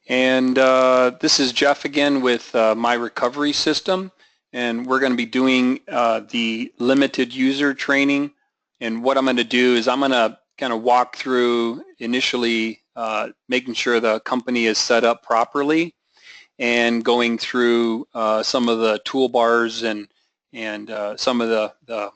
And this is Jeff again with my recovery system, and we're going to be doing the limited user training. And what I'm going to do is I'm going to kind of walk through initially making sure the company is set up properly, and going through some of the toolbars and some of the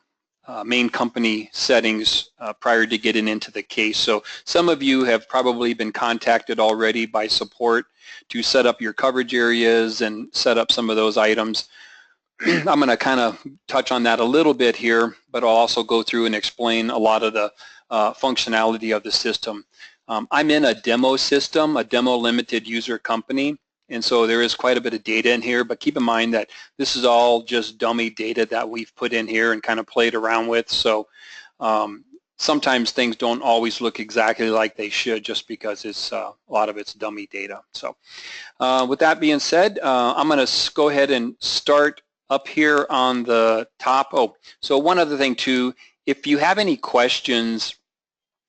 main company settings prior to getting into the case. So some of you have probably been contacted already by support to set up your coverage areas and set up some of those items. I'm going to kind of touch on that a little bit here, but I'll also go through and explain a lot of the functionality of the system. I'm in a demo system, a demo limited user company, and so there is quite a bit of data in here, but keep in mind that this is all just dummy data that we've put in here and kind of played around with. So sometimes things don't always look exactly like they should just because it's a lot of it's dummy data. So with that being said, I'm going to go ahead and start up here on the top. Oh, so one other thing too, if you have any questions,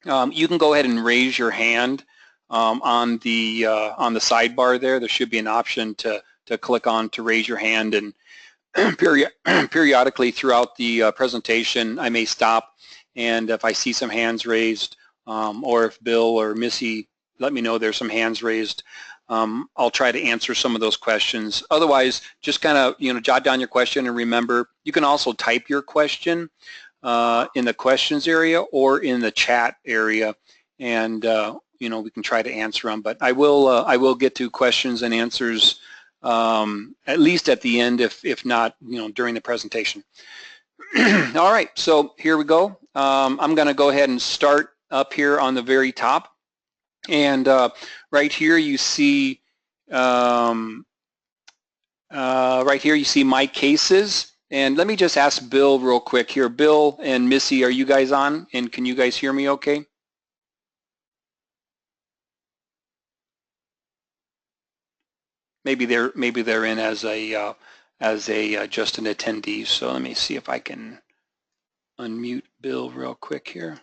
you can go ahead and raise your hand on the sidebar there. There should be an option to click on to raise your hand, and periodically throughout the presentation I may stop, and if I see some hands raised or if Bill or Missy let me know there's some hands raised, I'll try to answer some of those questions. Otherwise, just kind of jot down your question, and remember you can also type your question in the questions area or in the chat area, and we can try to answer them. But I will get to questions and answers at least at the end, if not during the presentation. All right, so here we go. I'm going to go ahead and start up here on the very top, and right here you see my cases. And let me just ask Bill real quick here. Bill and Missy, are you guys on? And can you guys hear me okay? Maybe they're in as a just an attendee. So let me see if I can unmute Bill real quick here.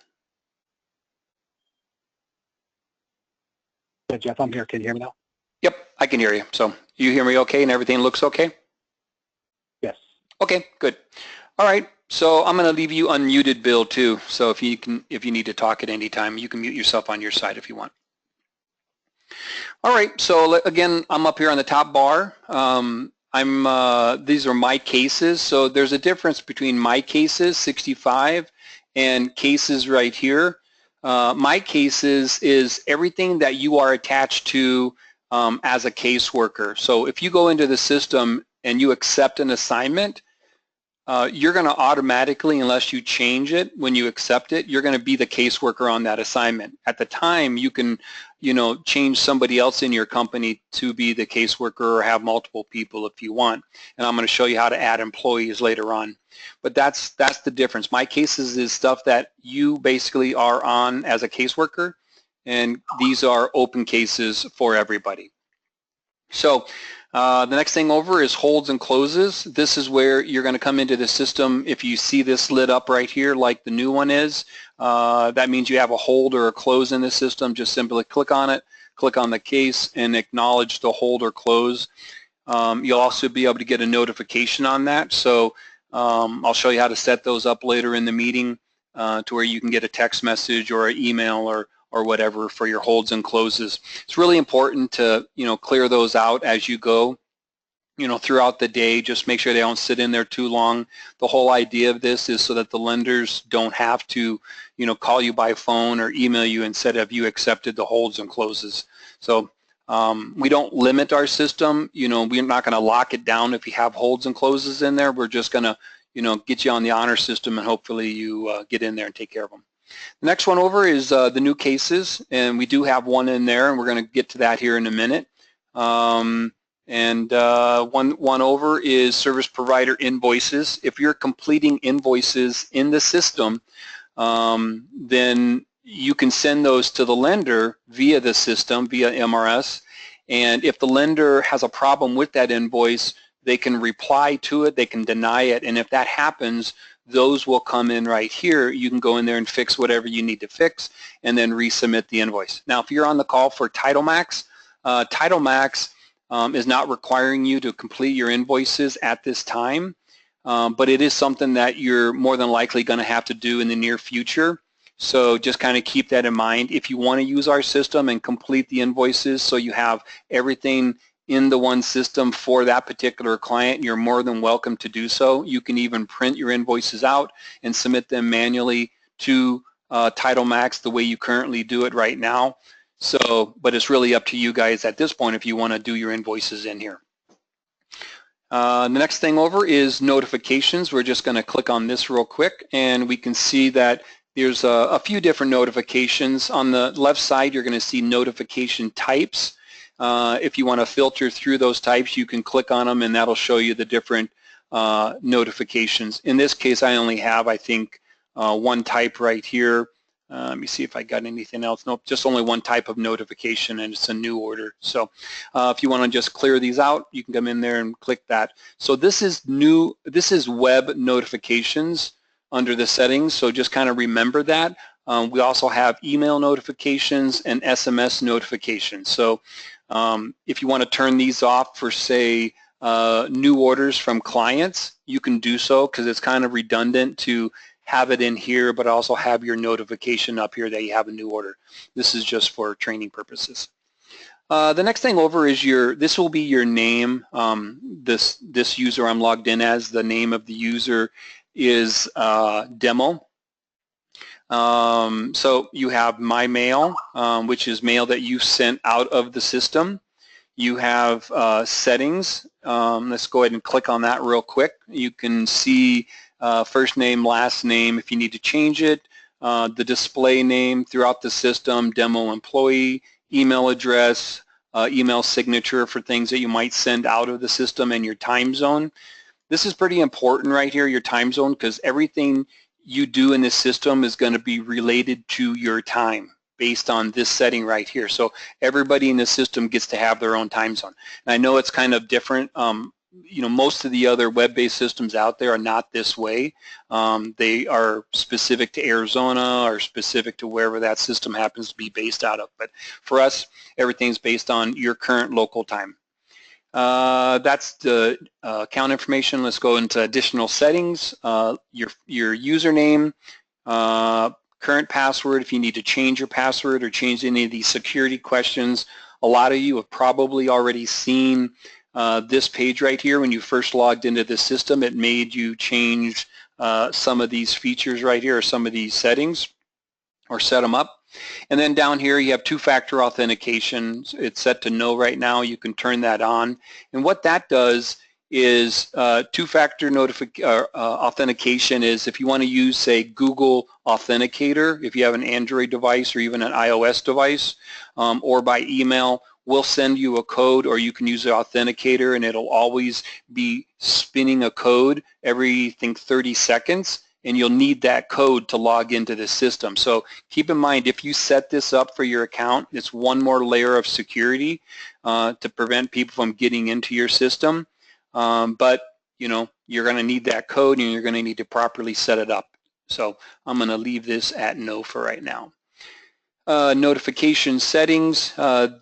Yeah, Jeff, I'm here. Can you hear me now? Yep, I can hear you. So you hear me okay, and everything looks okay? Yes. Okay, good. All right. So I'm going to leave you unmuted, Bill, too. So if you need to talk at any time, you can mute yourself on your side if you want. All right, so again, I'm up here on the top bar. These are my cases. So there's a difference between my cases, 65, and cases right here. My cases is everything that you are attached to as a caseworker. So if you go into the system and you accept an assignment, you're going to automatically, unless you change it when you accept it, you're going to be the caseworker on that assignment. At the time, you can change somebody else in your company to be the caseworker, or have multiple people if you want. And I'm going to show you how to add employees later on. But that's the difference. My cases is stuff that you basically are on as a caseworker, and these are open cases for everybody. So the next thing over is holds and closes. This is where you're going to come into the system. If you see this lit up right here like the new one is, that means you have a hold or a close in the system. Just simply click on it, click on the case, and acknowledge the hold or close. You'll also be able to get a notification on that. So I'll show you how to set those up later in the meeting to where you can get a text message or an email or whatever for your holds and closes. It's really important to clear those out as you go throughout the day. Just make sure they don't sit in there too long. The whole idea of this is so that the lenders don't have to call you by phone or email you instead of you accepted the holds and closes. So we don't limit our system. We're not going to lock it down if you have holds and closes in there. We're just going to get you on the honor system, and hopefully you get in there and take care of them. The next one over is the new cases, and we do have one in there, and we're going to get to that here in a minute. One over is service provider invoices. If you're completing invoices in the system, then you can send those to the lender via the system, via MRS, and if the lender has a problem with that invoice, they can reply to it, they can deny it, and if that happens, those will come in right here. You can go in there and fix whatever you need to fix and then resubmit the invoice. Now, if you're on the call for TitleMax, Title Max is not requiring you to complete your invoices at this time, but it is something that you're more than likely going to have to do in the near future. So just kind of keep that in mind. If you want to use our system and complete the invoices so you have everything in the one system for that particular client, you're more than welcome to do so. You can even print your invoices out and submit them manually to Title Max the way you currently do it right now. So, but it's really up to you guys at this point if you want to do your invoices in here. The next thing over is notifications. We're just going to click on this real quick, and we can see that there's a few different notifications. On the left side, you're going to see notification types. If you want to filter through those types, you can click on them, and that'll show you the different notifications. In this case, I only have, I think, one type right here. Let me see if I got anything else. Nope, just only one type of notification, and it's a new order. So if you want to just clear these out, you can come in there and click that. So this is new. This is web notifications under the settings, so just kind of remember that. We also have email notifications and SMS notifications. So if you want to turn these off for, say, new orders from clients, you can do so because it's kind of redundant to have it in here, but also have your notification up here that you have a new order. This is just for training purposes. The next thing over is this will be your name. This user I'm logged in as, the name of the user is demo. So you have my mail, which is mail that you sent out of the system. You have settings. Let's go ahead and click on that real quick. You can see first name, last name if you need to change it, the display name throughout the system, demo employee, email address, email signature for things that you might send out of the system, and your time zone. This is pretty important right here, your time zone, because everything you do in this system is going to be related to your time based on this setting right here. So everybody in the system gets to have their own time zone. And I know it's kind of different. You know, most of the other web-based systems out there are not this way. They are specific to Arizona or specific to wherever that system happens to be based out of. But for us, everything's based on your current local time. That's the account information. Let's go into additional settings. Your username, current password, if you need to change your password or change any of these security questions. A lot of you have probably already seen this page right here. When you first logged into the system, it made you change some of these features right here, or some of these settings, or set them up. And then down here you have two-factor authentication. It's set to no right now. You can turn that on. And what that does is two-factor authentication is if you want to use, say, Google Authenticator, if you have an Android device or even an iOS device, or by email, we'll send you a code, or you can use the authenticator, and it'll always be spinning a code every, I think, 30 seconds. And you'll need that code to log into the system. So keep in mind, if you set this up for your account, it's one more layer of security to prevent people from getting into your system. But you know, you're going to need that code, and you're going to need to properly set it up. So I'm going to leave this at no for right now. Notification settings.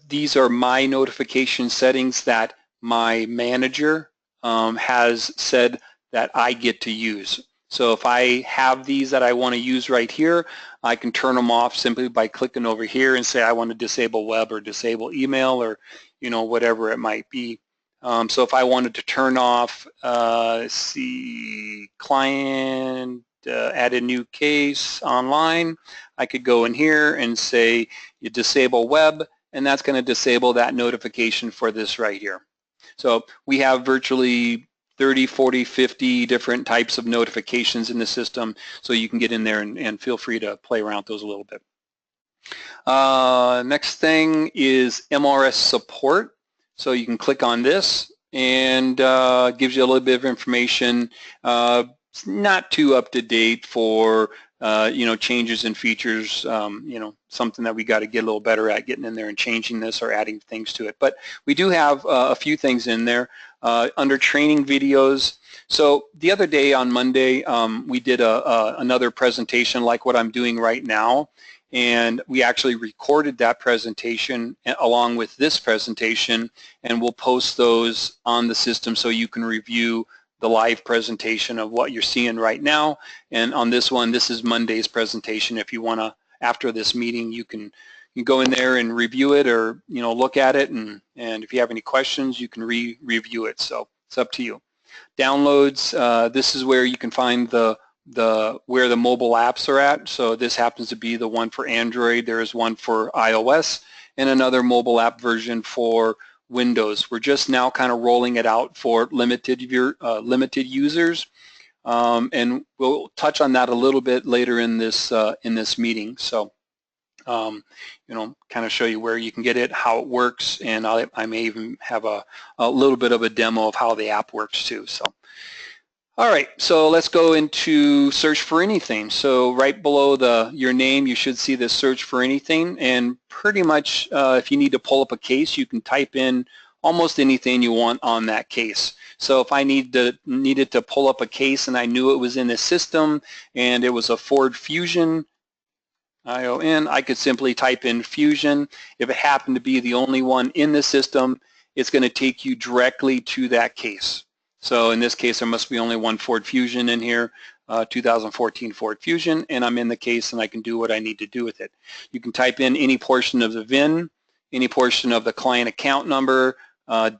These are my notification settings that my manager has said that I get to use. So if I have these that I want to use right here, I can turn them off simply by clicking over here and say I want to disable web or disable email, or you know, whatever it might be. So if I wanted to turn off, let's see, client, add a new case online, I could go in here and say you disable web, and that's going to disable that notification for this right here. So we have virtually 30, 40, 50 different types of notifications in the system, so you can get in there and feel free to play around with those a little bit. Next thing is MRS support. So you can click on this, and gives you a little bit of information. It's not too up to date for you know, changes and features. You know, something that we got to get a little better at, getting in there and changing this or adding things to it. But we do have a few things in there. Under training videos. So the other day on Monday, we did another presentation like what I'm doing right now, and we actually recorded that presentation along with this presentation, and we'll post those on the system so you can review the live presentation of what you're seeing right now. And on this one, this is Monday's presentation. If you want to, after this meeting, you can go in there and review it, or look at it, and if you have any questions, you can review it. So it's up to you. Downloads, this is where you can find where the mobile apps are at. So this happens to be the one for Android. There is one for iOS and another mobile app version for Windows. We're just now kind of rolling it out for limited users, and we'll touch on that a little bit later in this meeting. So kind of show you where you can get it, how it works, and I may even have a little bit of a demo of how the app works too. So, all right, so let's go into search for anything. So right below your name, you should see this search for anything, and pretty much if you need to pull up a case, you can type in almost anything you want on that case. So if I needed to pull up a case and I knew it was in the system and it was a Ford Fusion ION, I could simply type in Fusion. If it happened to be the only one in the system, it's going to take you directly to that case. So in this case, there must be only one Ford Fusion in here, 2014 Ford Fusion, and I'm in the case and I can do what I need to do with it. You can type in any portion of the VIN, any portion of the client account number,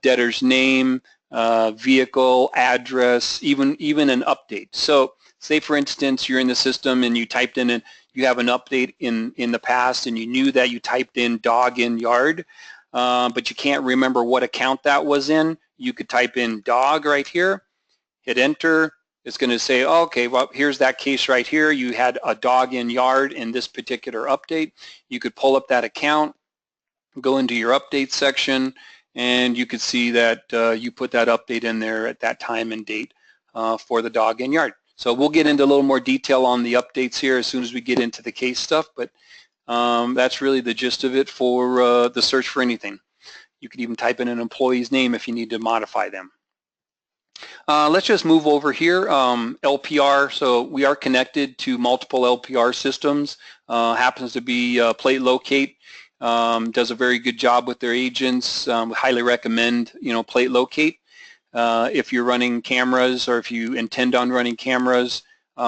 debtor's name, vehicle, address, even an update. So say for instance, you're in the system and you typed in you have an update in the past and you knew that you typed in dog in yard, but you can't remember what account that was in. You could type in dog right here, hit enter. It's going to say, oh, okay, well, here's that case right here. You had a dog in yard in this particular update. You could pull up that account, go into your update section, and you could see that you put that update in there at that time and date for the dog in yard. So we'll get into a little more detail on the updates here as soon as we get into the case stuff, but that's really the gist of it for the search for anything. You could even type in an employee's name if you need to modify them. Let's just move over here. LPR, so we are connected to multiple LPR systems. Happens to be Plate Locate. Does a very good job with their agents. We highly recommend Plate Locate. If you're running cameras or if you intend on running cameras.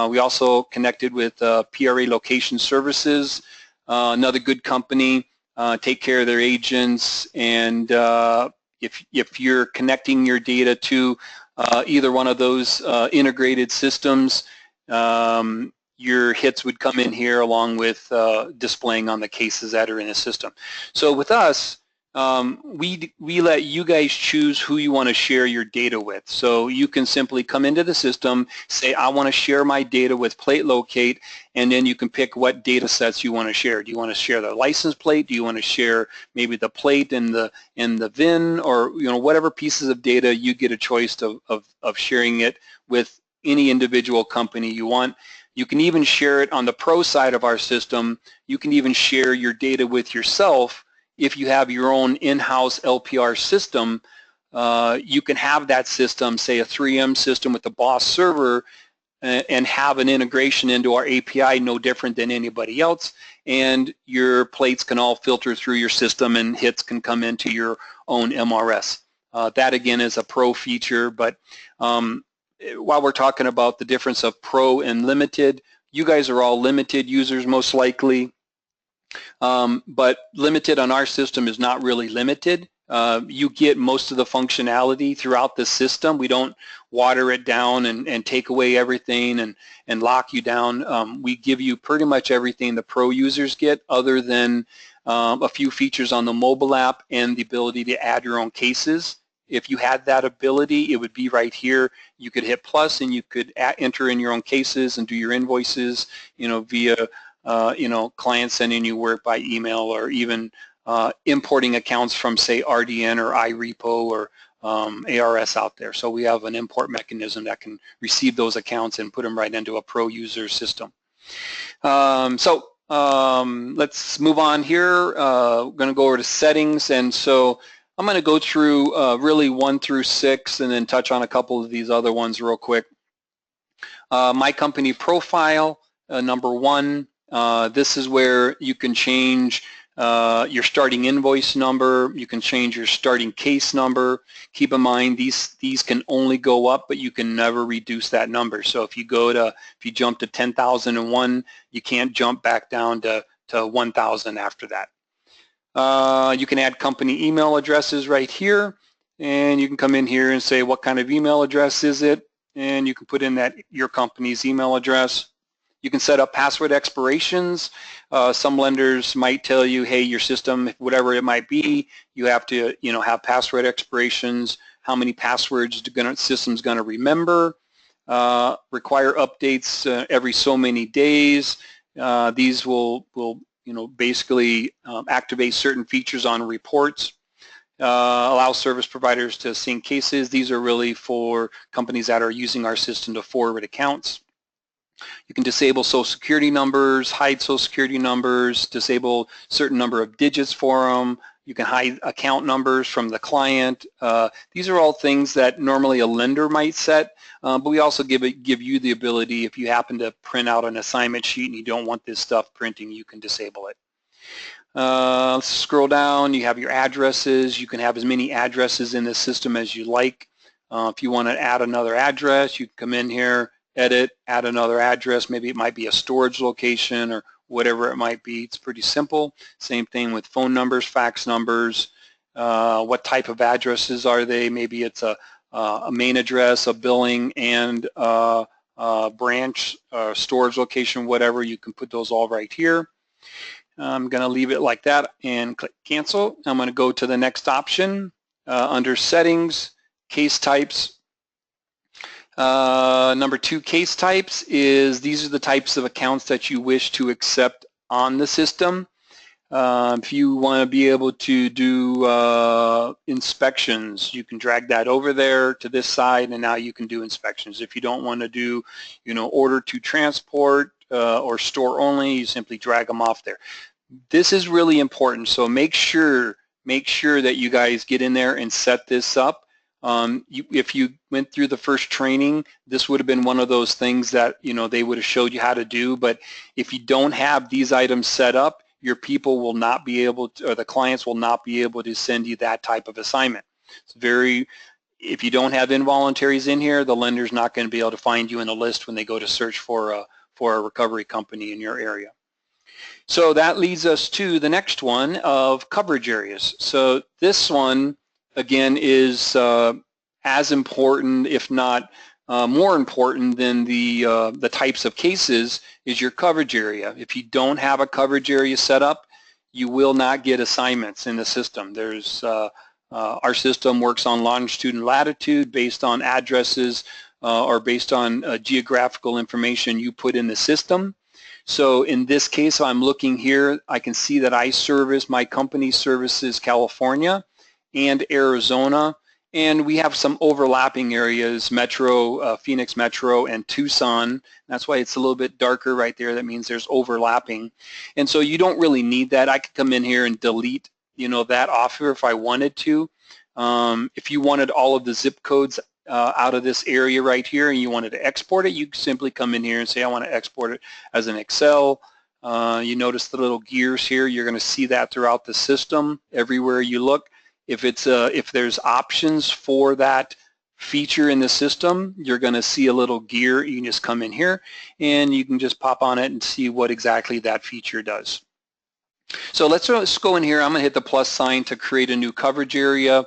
We also connected with PRA Location Services, another good company, take care of their agents, and if you're connecting your data to either one of those integrated systems, your hits would come in here along with displaying on the cases that are in the system. So with us, we let you guys choose who you want to share your data with. So you can simply come into the system, say I want to share my data with Plate Locate, and then you can pick what data sets you want to share. Do you want to share the license plate? Do you want to share maybe the plate and the VIN, or whatever pieces of data? You get a choice of sharing it with any individual company you want. You can even share it on the pro side of our system. You can even share your data with yourself. If you have your own in-house LPR system, you can have that system, say a 3M system with the BOSS server, and have an integration into our API no different than anybody else, and your plates can all filter through your system and hits can come into your own MRS. That again is a pro feature, but while we're talking about the difference of pro and limited, you guys are all limited users most likely. But limited on our system is not really limited. You get most of the functionality throughout the system. We don't water it down and take away everything and lock you down. We give you pretty much everything the pro users get, other than a few features on the mobile app and the ability to add your own cases. If you had that ability, it would be right here. You could hit plus and you could enter in your own cases and do your invoices, via clients sending you work by email, or even importing accounts from, say, RDN or iRepo or ARS out there. So we have an import mechanism that can receive those accounts and put them right into a pro user system. Let's move on here. We're going to go over to settings, and so I'm going to go through really 1 through 6 and then touch on a couple of these other ones real quick. My company profile, number 1. This is where you can change your starting invoice number. You can change your starting case number. Keep in mind these can only go up, but you can never reduce that number. So if you jump to 10,001, you can't jump back down to 1,000 after that. You can add company email addresses right here, and you can come in here and say what kind of email address is it, and you can put in your company's email address. You can set up password expirations. Some lenders might tell you, hey, your system, whatever it might be, you have to have password expirations, how many passwords the system's going to remember, require updates every so many days. These will basically activate certain features on reports, allow service providers to sync cases. These are really for companies that are using our system to forward accounts. You can disable social security numbers, hide social security numbers, disable certain number of digits for them. You can hide account numbers from the client. These are all things that normally a lender might set, but we also give you the ability, if you happen to print out an assignment sheet and you don't want this stuff printing, you can disable it. Let's scroll down. You have your addresses. You can have as many addresses in the system as you like. If you want to add another address, you come in here, edit, add another address. Maybe it might be a storage location or whatever it might be. It's pretty simple. Same thing with phone numbers, fax numbers. What type of addresses are they? Maybe it's a main address, a billing, and branch, storage location, whatever. You can put those all right here. I'm going to leave it like that and click cancel. I'm going to go to the next option under settings, case types. Number 2, case types is these are the types of accounts that you wish to accept on the system. If you want to be able to do inspections, you can drag that over there to this side, and now you can do inspections. If you don't want to do, order to transport or store only, you simply drag them off there. This is really important, so make sure that you guys get in there and set this up. If you went through the first training, this would have been one of those things that they would have showed you how to do, but if you don't have these items set up, your people will not be able to, or the clients will not be able to send you that type of assignment. If you don't have involuntaries in here, the lender's not going to be able to find you in the list when they go to search for a recovery company in your area. So that leads us to the next one of coverage areas. So this one, again, is as important, if not more important than the types of cases, is your coverage area. If you don't have a coverage area set up, you will not get assignments in the system. Our system works on longitude and latitude based on addresses or based on geographical information you put in the system. So in this case, if I'm looking here, I can see that my company services California and Arizona, and we have some overlapping areas, Phoenix Metro and Tucson. That's why it's a little bit darker right there. That means there's overlapping. And so you don't really need that. I could come in here and delete that off here if I wanted to. If you wanted all of the zip codes out of this area right here and you wanted to export it, you simply come in here and say I want to export it as an Excel. You notice the little gears here. You're going to see that throughout the system everywhere you look. If there's options for that feature in the system, you're going to see a little gear. You can just come in here and you can just pop on it and see what exactly that feature does. So let's go in here. I'm going to hit the plus sign to create a new coverage area.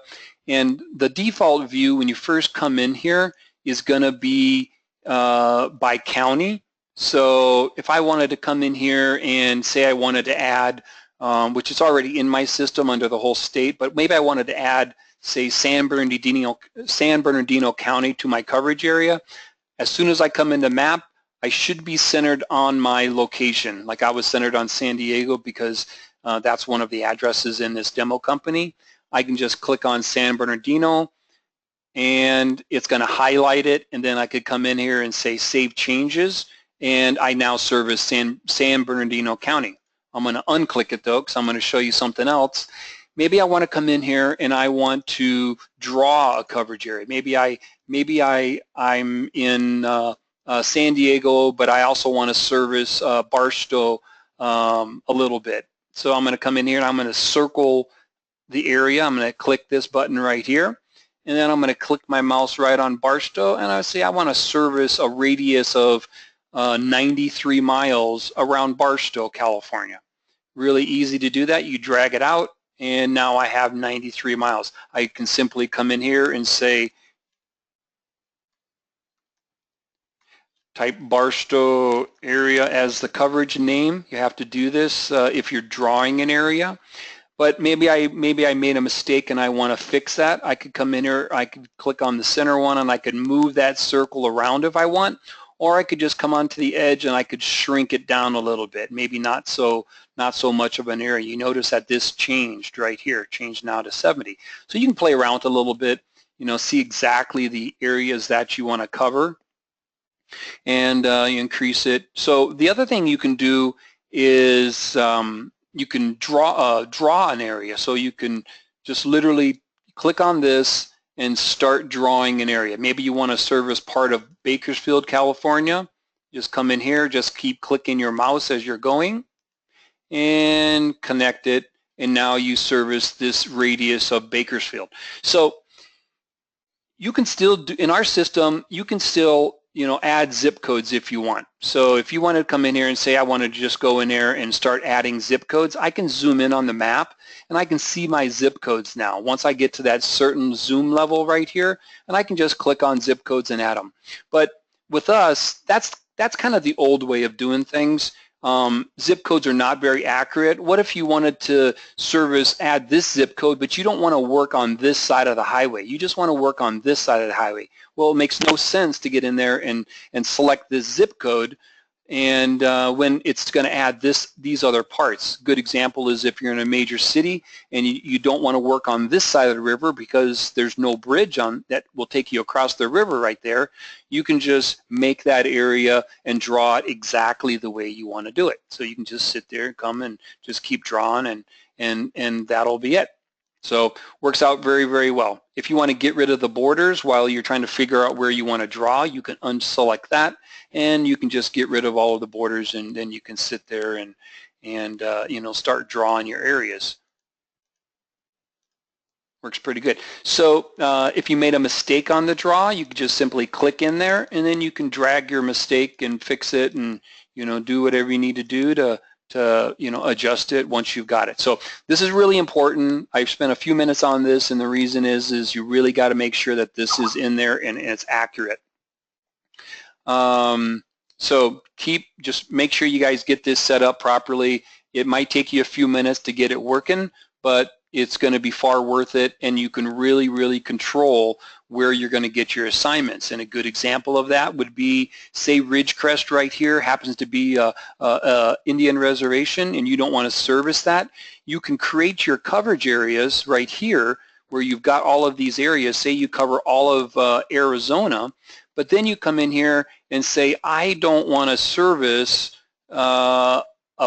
And the default view when you first come in here is going to be by county. So if I wanted to come in here and say I wanted to add, which is already in my system under the whole state, but maybe I wanted to add, say, San Bernardino County to my coverage area. As soon as I come into map, I should be centered on my location, like I was centered on San Diego because that's one of the addresses in this demo company. I can just click on San Bernardino and it's going to highlight it, and then I could come in here and say Save Changes, and I now service San Bernardino County. I'm going to unclick it though because I'm going to show you something else. Maybe I want to come in here and I want to draw a coverage area. Maybe I'm in San Diego, but I also want to service Barstow, a little bit. So I'm going to come in here and I'm going to circle the area. I'm going to click this button right here, and then I'm going to click my mouse right on Barstow, and I say I want to service a radius of 93 miles around Barstow, California. Really easy to do that. You drag it out, and now I have 93 miles. I can simply come in here and say, type Barstow area as the coverage name. You have to do this if you're drawing an area. But maybe I made a mistake and I want to fix that. I could come in here, I could click on the center one, and I could move that circle around if I want, or I could just come onto the edge and I could shrink it down a little bit. Maybe not so much of an area. You notice that this changed right here, changed now to 70. So you can play around with it a little bit, see exactly the areas that you want to cover, and you increase it. So the other thing you can do is you can draw an area. So you can just literally click on this and start drawing an area. Maybe you want to service part of Bakersfield, California. Just come in here, just keep clicking your mouse as you're going and connect it, and now you service this radius of Bakersfield. So you can still do, in our system, you can still add zip codes if you want. So if you want to come in here and say I want to just go in there and start adding zip codes, I can zoom in on the map and I can see my zip codes now once I get to that certain zoom level right here, and I can just click on zip codes and add them. But with us, that's kind of the old way of doing things. Zip codes are not very accurate. What if you wanted to add this zip code, but you don't want to work on this side of the highway? You just want to work on this side of the highway. Well, it makes no sense to get in there and select this zip code, and when it's going to add these other parts. Good example is if you're in a major city and you don't want to work on this side of the river because there's no bridge that will take you across the river right there. You can just make that area and draw it exactly the way you want to do it. So you can just sit there and come and just keep drawing, and that'll be it. So works out very, very well. If you want to get rid of the borders while you're trying to figure out where you want to draw, you can unselect that, and you can just get rid of all of the borders, and then you can sit there and start drawing your areas. Works pretty good. So if you made a mistake on the draw, you can just simply click in there, and then you can drag your mistake and fix it, and do whatever you need to do to adjust it once you've got it. So this is really important. I've spent a few minutes on this, and the reason is you really got to make sure that this is in there and it's accurate. So just make sure you guys get this set up properly. It might take you a few minutes to get it working, but it's going to be far worth it, and you can really, really control where you're going to get your assignments. And a good example of that would be, say Ridgecrest right here happens to be a Indian reservation, and you don't want to service that. You can create your coverage areas right here where you've got all of these areas. Say you cover all of Arizona, but then you come in here and say, I don't want to service a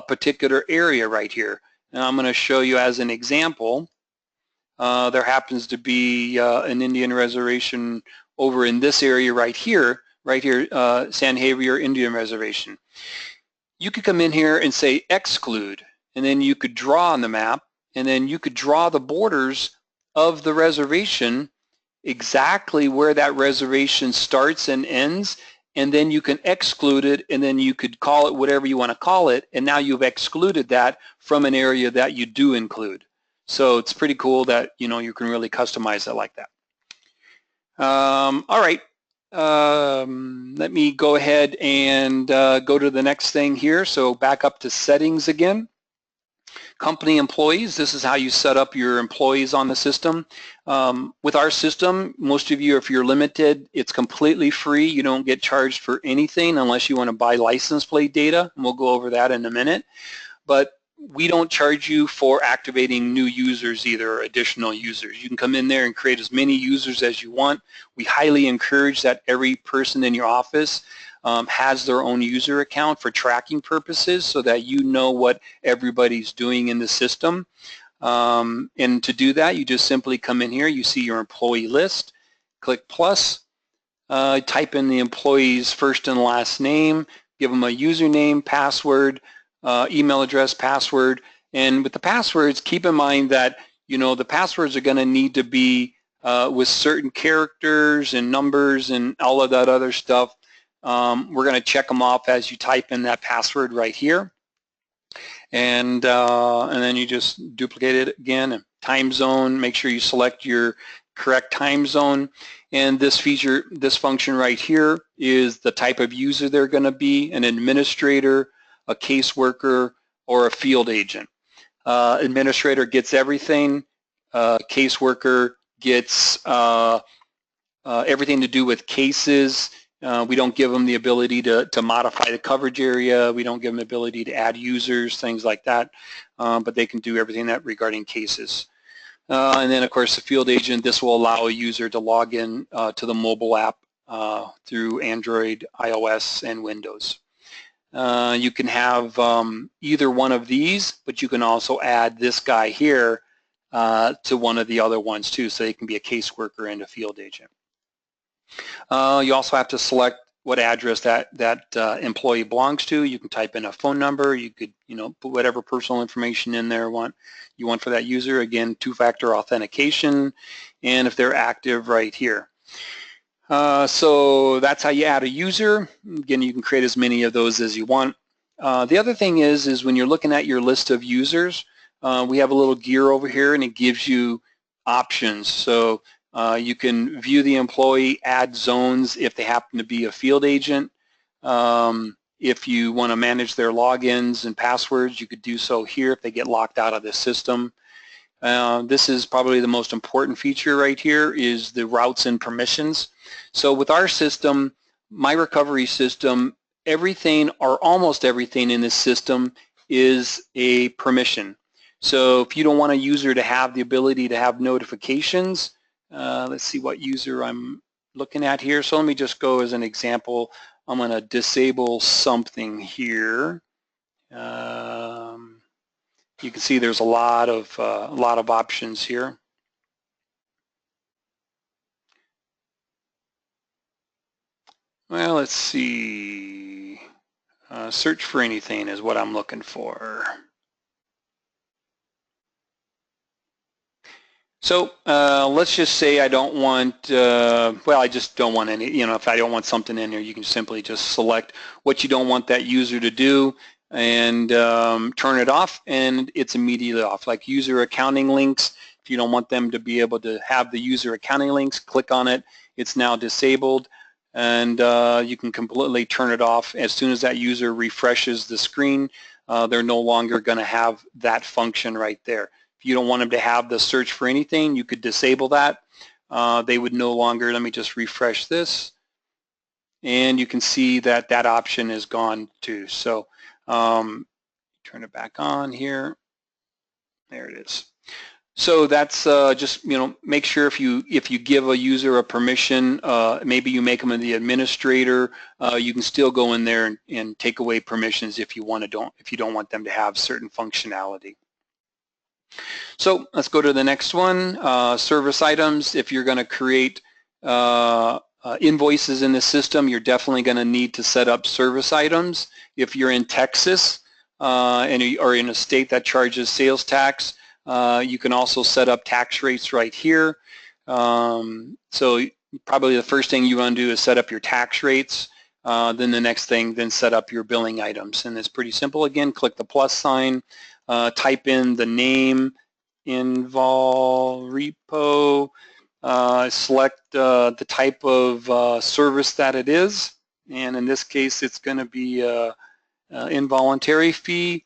particular area right here. And I'm going to show you as an example. There happens to be an Indian reservation over in this area right here, San Javier Indian Reservation. You could come in here and say exclude, and then you could draw on the map, and then you could draw the borders of the reservation exactly where that reservation starts and ends, and then you can exclude it, and then you could call it whatever you want to call it, and now you've excluded that from an area that you do include. So it's pretty cool that you can really customize it like that. All right, let me go ahead and go to the next thing here. So back up to settings again. Company employees, this is how you set up your employees on the system. With our system, most of you, if you're limited, it's completely free. You don't get charged for anything unless you want to buy license plate data, and we'll go over that in a minute. But we don't charge you for activating new users either, or additional users. You can come in there and create as many users as you want. We highly encourage that every person in your office has their own user account for tracking purposes, so that you know what everybody's doing in the system. And to do that, you just simply come in here, you see your employee list, click plus, type in the employee's first and last name, give them a username, password, email address, password. And with the passwords, keep in mind that, the passwords are going to need to be with certain characters and numbers and all of that other stuff. We're going to check them off as you type in that password right here. And then you just duplicate it again. Time zone, make sure you select your correct time zone. And this function right here is the type of user they're going to be: an administrator, a caseworker, or a field agent. Administrator gets everything. Caseworker gets everything to do with cases. We don't give them the ability to modify the coverage area. We don't give them the ability to add users, things like that. But they can do everything that regarding cases. And then, of course, the field agent, this will allow a user to log in to the mobile app through Android, iOS, and Windows. You can have either one of these, but you can also add this guy here to one of the other ones too, so they can be a caseworker and a field agent. You also have to select what address that employee belongs to. You can type in a phone number. You could, put whatever personal information in there you want for that user. Again, two-factor authentication, and if they're active, right here. So that's how you add a user. Again, you can create as many of those as you want. The other thing is when you're looking at your list of users, we have a little gear over here, and it gives you options. So you can view the employee, add zones if they happen to be a field agent. If you want to manage their logins and passwords, you could do so here if they get locked out of the system. This is probably the most important feature right here, is the routes and permissions. So with our system, my recovery system, everything or almost everything in this system is a permission. So if you don't want a user to have the ability to have notifications, let's see what user I'm looking at here. So let me just go as an example. I'm going to disable something here. You can see there's a lot of options here. Well, let's see. Search for anything is what I'm looking for. So let's just say I don't want, well, I just don't want any, if I don't want something in there, you can simply just select what you don't want that user to do and turn it off, and it's immediately off. Like user accounting links, if you don't want them to be able to have the user accounting links, click on it, it's now disabled, and you can completely turn it off. As soon as that user refreshes the screen, they're no longer going to have that function right there. If you don't want them to have the search for anything, you could disable that. They would no longer, let me just refresh this, and you can see that that option is gone too. So turn it back on here. There it is. So that's just, make sure if you give a user a permission, maybe you make them the administrator, you can still go in there and take away permissions if you don't want them to have certain functionality. So let's go to the next one, service items. If you're going to create invoices in the system, you're definitely going to need to set up service items. If you're in Texas and you are in a state that charges sales tax, you can also set up tax rates right here. So probably the first thing you want to do is set up your tax rates. Then the next thing, then set up your billing items. And it's pretty simple. Again, click the plus sign, type in the name, invol repo, select the type of service that it is. And in this case, it's going to be involuntary fee.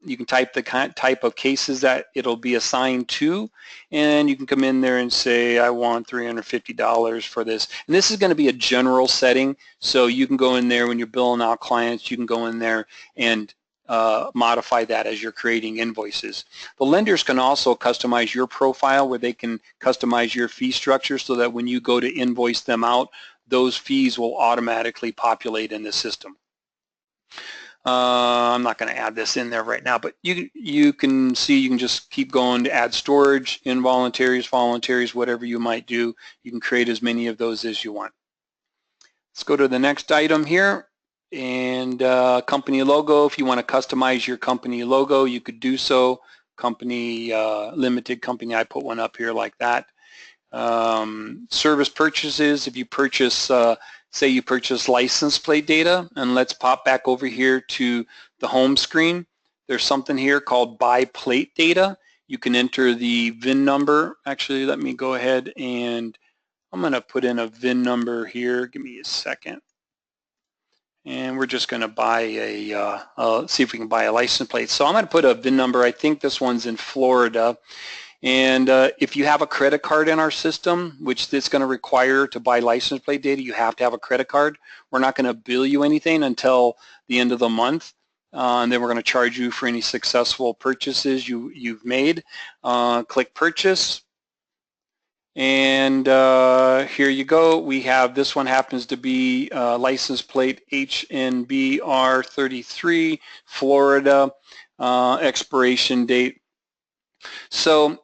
You can type the type of cases that it'll be assigned to, and you can come in there and say, I want $350 for this. And this is going to be a general setting, so you can go in there when you're billing out clients, you can go in there and modify that as you're creating invoices. The lenders can also customize your profile, where they can customize your fee structure so that when you go to invoice them out, those fees will automatically populate in the system. I'm not going to add this in there right now, but you can see, you can just keep going to add storage, involuntaries, voluntaries, whatever you might do. You can create as many of those as you want. Let's go to the next item here. And company logo, if you want to customize your company logo, you could do so. Company, limited company, I put one up here like that. Service purchases, if you purchase, say you purchase license plate data, and let's pop back over here to the home screen. There's something here called buy plate data. You can enter the VIN number. Actually, let me go ahead and I'm going to put in a VIN number here. Give me a second. And we're just going to buy see if we can buy a license plate. So I'm going to put a VIN number. I think this one's in Florida. And if you have a credit card in our system, which it's going to require to buy license plate data, you have to have a credit card. We're not going to bill you anything until the end of the month. And then we're going to charge you for any successful purchases you've made. Click purchase. And here you go. We have, this one happens to be license plate HNBR33, Florida, expiration date. So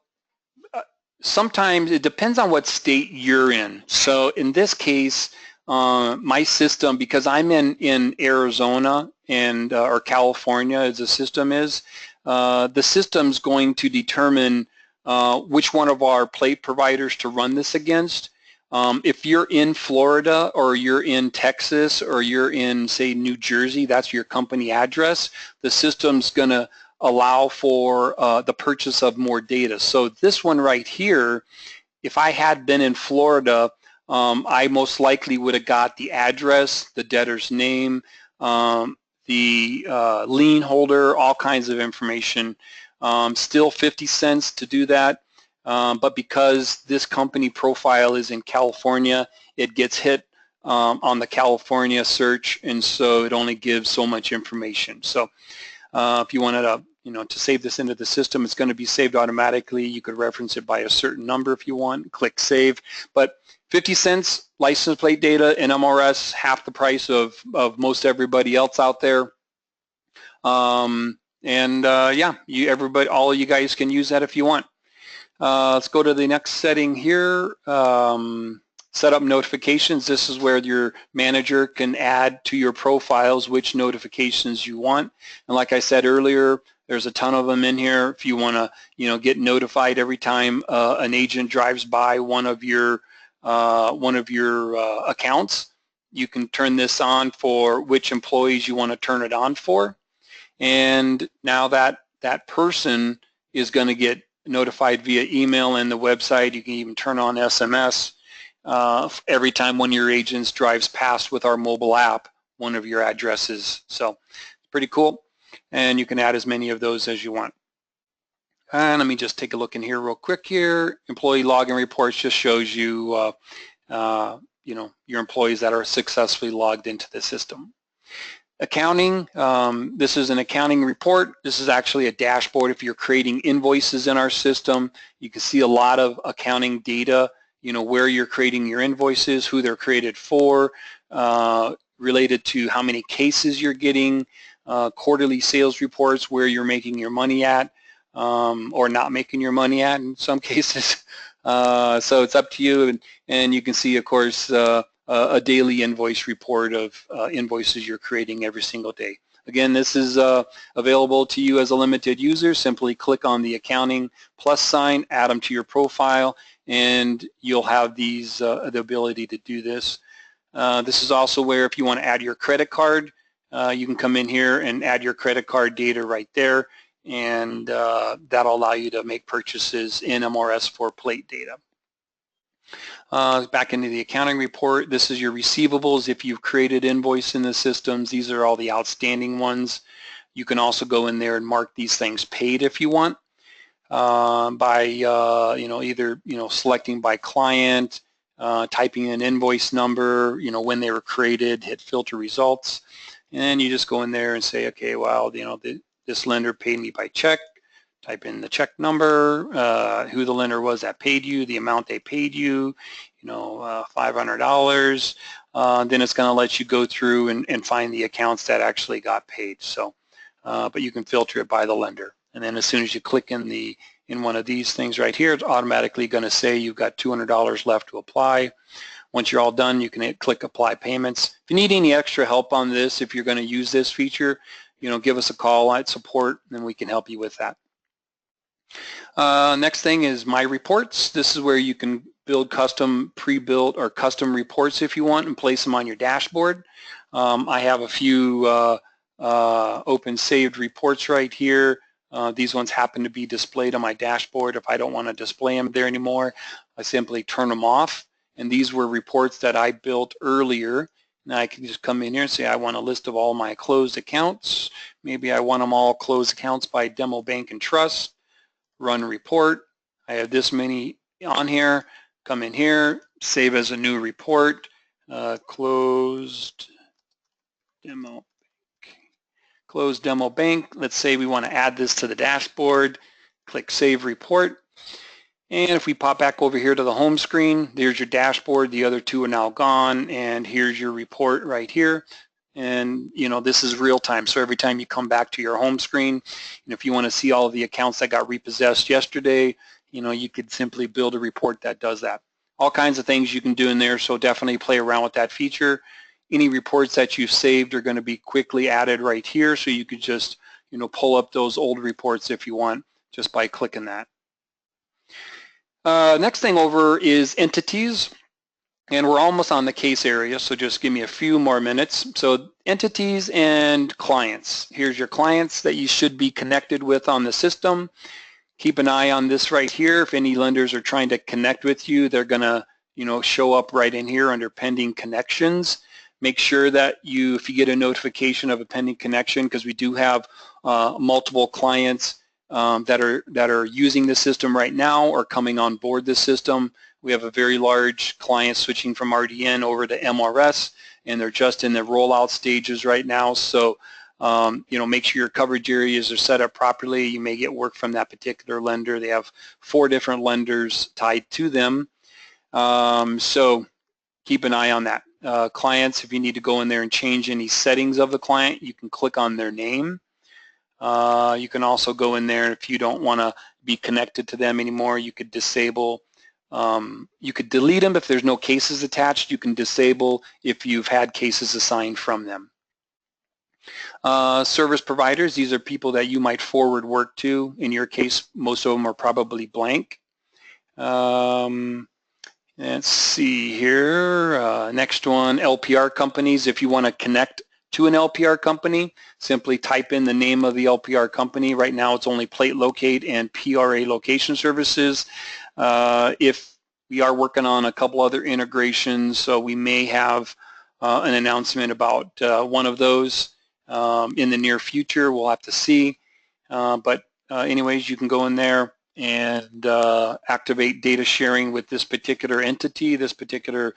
sometimes it depends on what state you're in. So in this case, my system, because I'm in Arizona and or California as the system is, the system's going to determine which one of our plate providers to run this against. If you're in Florida or you're in Texas or you're in, say, New Jersey, that's your company address, the system's going to allow for the purchase of more data. So this one right here, if I had been in Florida, I most likely would have got the address, the debtor's name, the lien holder, all kinds of information. Still 50 cents to do that, but because this company profile is in California, it gets hit on the California search, and so it only gives so much information. So if you wanted to, to save this into the system, it's going to be saved automatically. You could reference it by a certain number if you want. Click save. But 50 cents license plate data in MRS, half the price of most everybody else out there. Yeah, all of you guys can use that if you want. Let's go to the next setting here. Set up notifications. This is where your manager can add to your profiles which notifications you want. And like I said earlier, there's a ton of them in here. If you want to, get notified every time an agent drives by one of your accounts, you can turn this on for which employees you want to turn it on for. And now that person is going to get notified via email and the website. You can even turn on SMS every time one of your agents drives past with our mobile app, one of your addresses. So it's pretty cool. And you can add as many of those as you want. And let me just take a look in here real quick here. Employee login reports just shows you, your employees that are successfully logged into the system. Accounting, this is an accounting report. This is actually a dashboard. If you're creating invoices in our system, you can see a lot of accounting data, where you're creating your invoices, who they're created for, related to how many cases you're getting, quarterly sales reports, where you're making your money at, or not making your money at in some cases. So it's up to you, and you can see, of course, a daily invoice report of invoices you're creating every single day. Again, this is available to you as a limited user. Simply click on the accounting plus sign, add them to your profile, and you'll have these the ability to do this. This is also where if you want to add your credit card, you can come in here and add your credit card data right there, and that'll allow you to make purchases in MRS for plate data. Back into the accounting report, this is your receivables. If you've created invoice in the systems, these are all the outstanding ones. You can also go in there and mark these things paid if you want, by either selecting by client, typing an invoice number, when they were created, hit filter results, and then you just go in there and say, okay, well, this lender paid me by check. Type in the check number, who the lender was that paid you, the amount they paid you, $500. Then it's going to let you go through and find the accounts that actually got paid. So, but you can filter it by the lender. And then as soon as you click in one of these things right here, it's automatically going to say you've got $200 left to apply. Once you're all done, you can click Apply Payments. If you need any extra help on this, if you're going to use this feature, give us a call at support, and we can help you with that. Next thing is My Reports. This is where you can build custom pre-built or custom reports if you want and place them on your dashboard. I have a few open saved reports right here. These ones happen to be displayed on my dashboard. If I don't want to display them there anymore, I simply turn them off. And these were reports that I built earlier. Now I can just come in here and say I want a list of all my closed accounts. Maybe I want them all closed accounts by Demo Bank and Trust. Run report. I have this many on here. Come in here, save as a new report. Closed Demo Bank. Closed Demo Bank. Let's say we want to add this to the dashboard. Click Save Report. And if we pop back over here to the home screen, there's your dashboard. The other two are now gone, and here's your report right here. And this is real time, so every time you come back to your home screen, and if you want to see all of the accounts that got repossessed yesterday, you could simply build a report that does that. All kinds of things you can do in there, so definitely play around with that feature. Any reports that you've saved are going to be quickly added right here, so you could just pull up those old reports if you want, just by clicking that. Next thing over is entities, and we're almost on the case area, so just give me a few more minutes. So entities and clients. Here's your clients that you should be connected with on the system. Keep an eye on this right here. If any lenders are trying to connect with you, they're going to show up right in here under pending connections. Make sure that if you get a notification of a pending connection, because we do have multiple clients that are using the system right now or coming on board the system. We have a very large client switching from RDN over to MRS, and they're just in the rollout stages right now. So make sure your coverage areas are set up properly. You may get work from that particular lender. They have 4 different lenders tied to them. So keep an eye on that. Clients, if you need to go in there and change any settings of the client, you can click on their name. You can also go in there, if you don't want to be connected to them anymore, you could disable, you could delete them if there's no cases attached. You can disable if you've had cases assigned from them. Service providers, these are people that you might forward work to. In your case, most of them are probably blank. Let's see here. Next one, LPR companies. If you want to connect to an LPR company, simply type in the name of the LPR company. Right now it's only Plate Locate and PRA Location Services. If we are working on a couple other integrations, so we may have an announcement about one of those in the near future. We'll have to see. But anyways, you can go in there and activate data sharing with this particular entity, this particular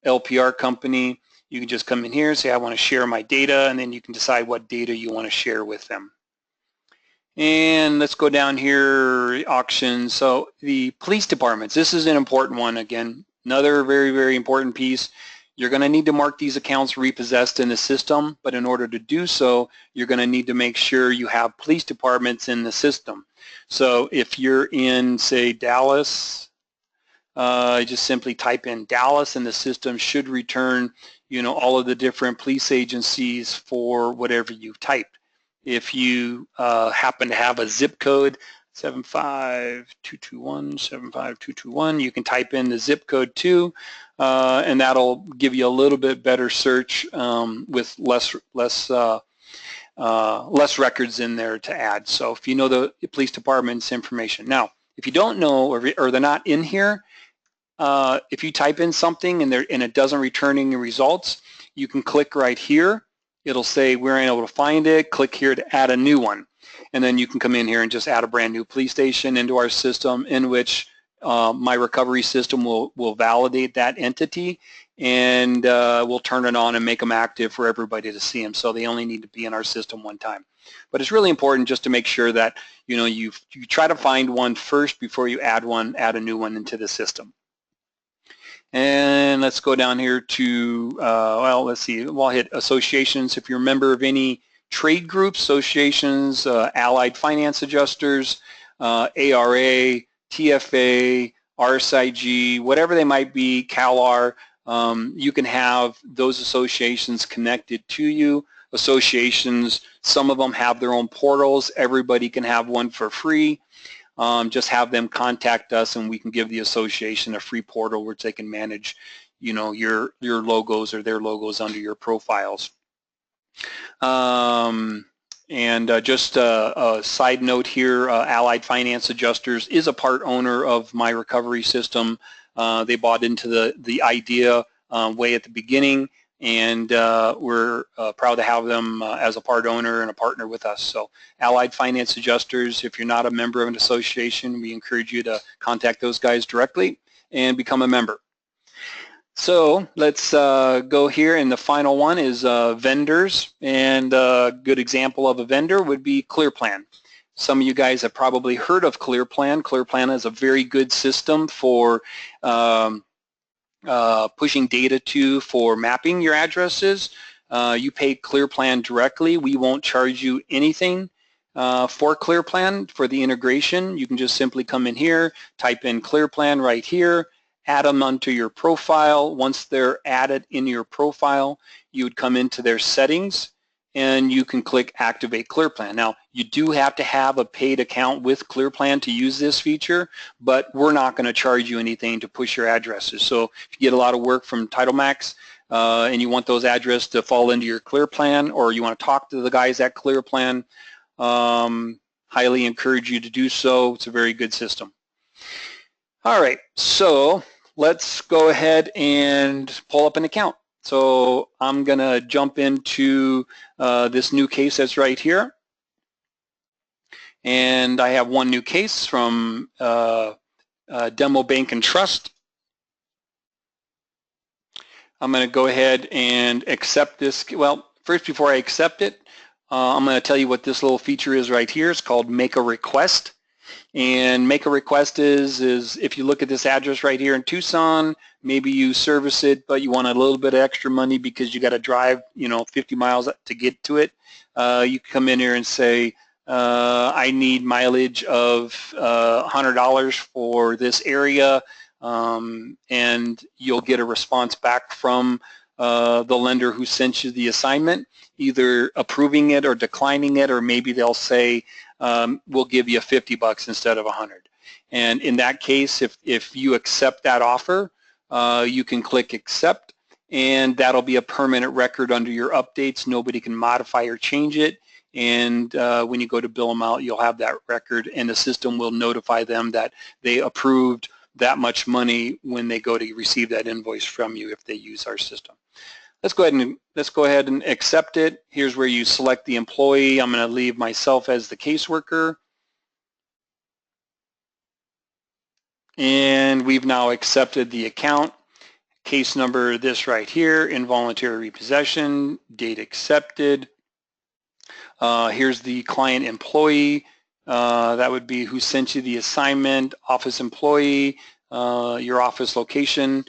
LPR company. You can just come in here and say, I want to share my data, and then you can decide what data you want to share with them. And let's go down here, auctions. So the police departments, this is an important one. Again, another very, very important piece. You're going to need to mark these accounts repossessed in the system, but in order to do so, you're going to need to make sure you have police departments in the system. So if you're in, say, Dallas, just simply type in Dallas, and the system should return all of the different police agencies for whatever you've typed. If you happen to have a zip code 75221, 75221, you can type in the zip code too, and that'll give you a little bit better search with less records in there to add. So if you know the police department's information. Now, if you don't know or they're not in here, if you type in something and it doesn't return any results, you can click right here. It'll say we're unable to find it. Click here to add a new one, and then you can come in here and just add a brand new police station into our system, in which my recovery system will validate that entity, and we'll turn it on and make them active for everybody to see them. So they only need to be in our system one time. But it's really important just to make sure that you try to find one first before you add a new one into the system. And let's go down here to, well, let's see, we'll hit associations. If you're a member of any trade groups, associations, Allied Finance Adjusters, ARA, TFA, RSIG, whatever they might be, CalR, you can have those associations connected to you. Associations, some of them have their own portals. Everybody can have one for free. Just have them contact us and we can give the association a free portal where they can manage, you know, your logos or their logos under your profiles. Just a side note here, Allied Finance Adjusters is a part owner of my recovery system. They bought into the idea way at the beginning, and we're proud to have them as a part owner and a partner with us. So Allied Finance Adjusters, if you're not a member of an association, we encourage you to contact those guys directly and become a member. So let's go here, and the final one is vendors, and a good example of a vendor would be ClearPlan. Some of you guys have probably heard of ClearPlan. ClearPlan is a very good system for pushing data to for mapping your addresses. You pay ClearPlan directly. We won't charge you anything for ClearPlan for the integration. You can just simply come in here, type in ClearPlan right here, add them onto your profile. Once they're added in your profile, you would come into their settings and you can click Activate ClearPlan. Now, you do have to have a paid account with ClearPlan to use this feature, but we're not going to charge you anything to push your addresses. So if you get a lot of work from TitleMax and you want those addresses to fall into your ClearPlan, or you want to talk to the guys at ClearPlan, highly encourage you to do so. It's a very good system. All right, so let's go ahead and pull up an account. So I'm going to jump into this new case that's right here. And I have one new case from Demo Bank and Trust. I'm going to go ahead and accept this. Well, first, before I accept it, I'm going to tell you what this little feature is right here. It's called Make a Request. And Make a Request is if you look at this address right here in Tucson, maybe you service it, but you want a little bit of extra money because you got to drive, 50 miles to get to it. You come in here and say, I need mileage of $100 for this area, and you'll get a response back from the lender who sent you the assignment, either approving it or declining it, or maybe they'll say, we'll give you $50 instead of $100. And in that case, if you accept that offer, you can click accept, and that'll be a permanent record under your updates. Nobody can modify or change it. And when you go to bill them out, you'll have that record, and the system will notify them that they approved that much money when they go to receive that invoice from you if they use our system. Let's go ahead and accept it. Here's where you select the employee. I'm going to leave myself as the caseworker. And we've now accepted the account. Case number, this right here, involuntary repossession, date accepted. Here's the client employee. That would be who sent you the assignment, office employee, your office location,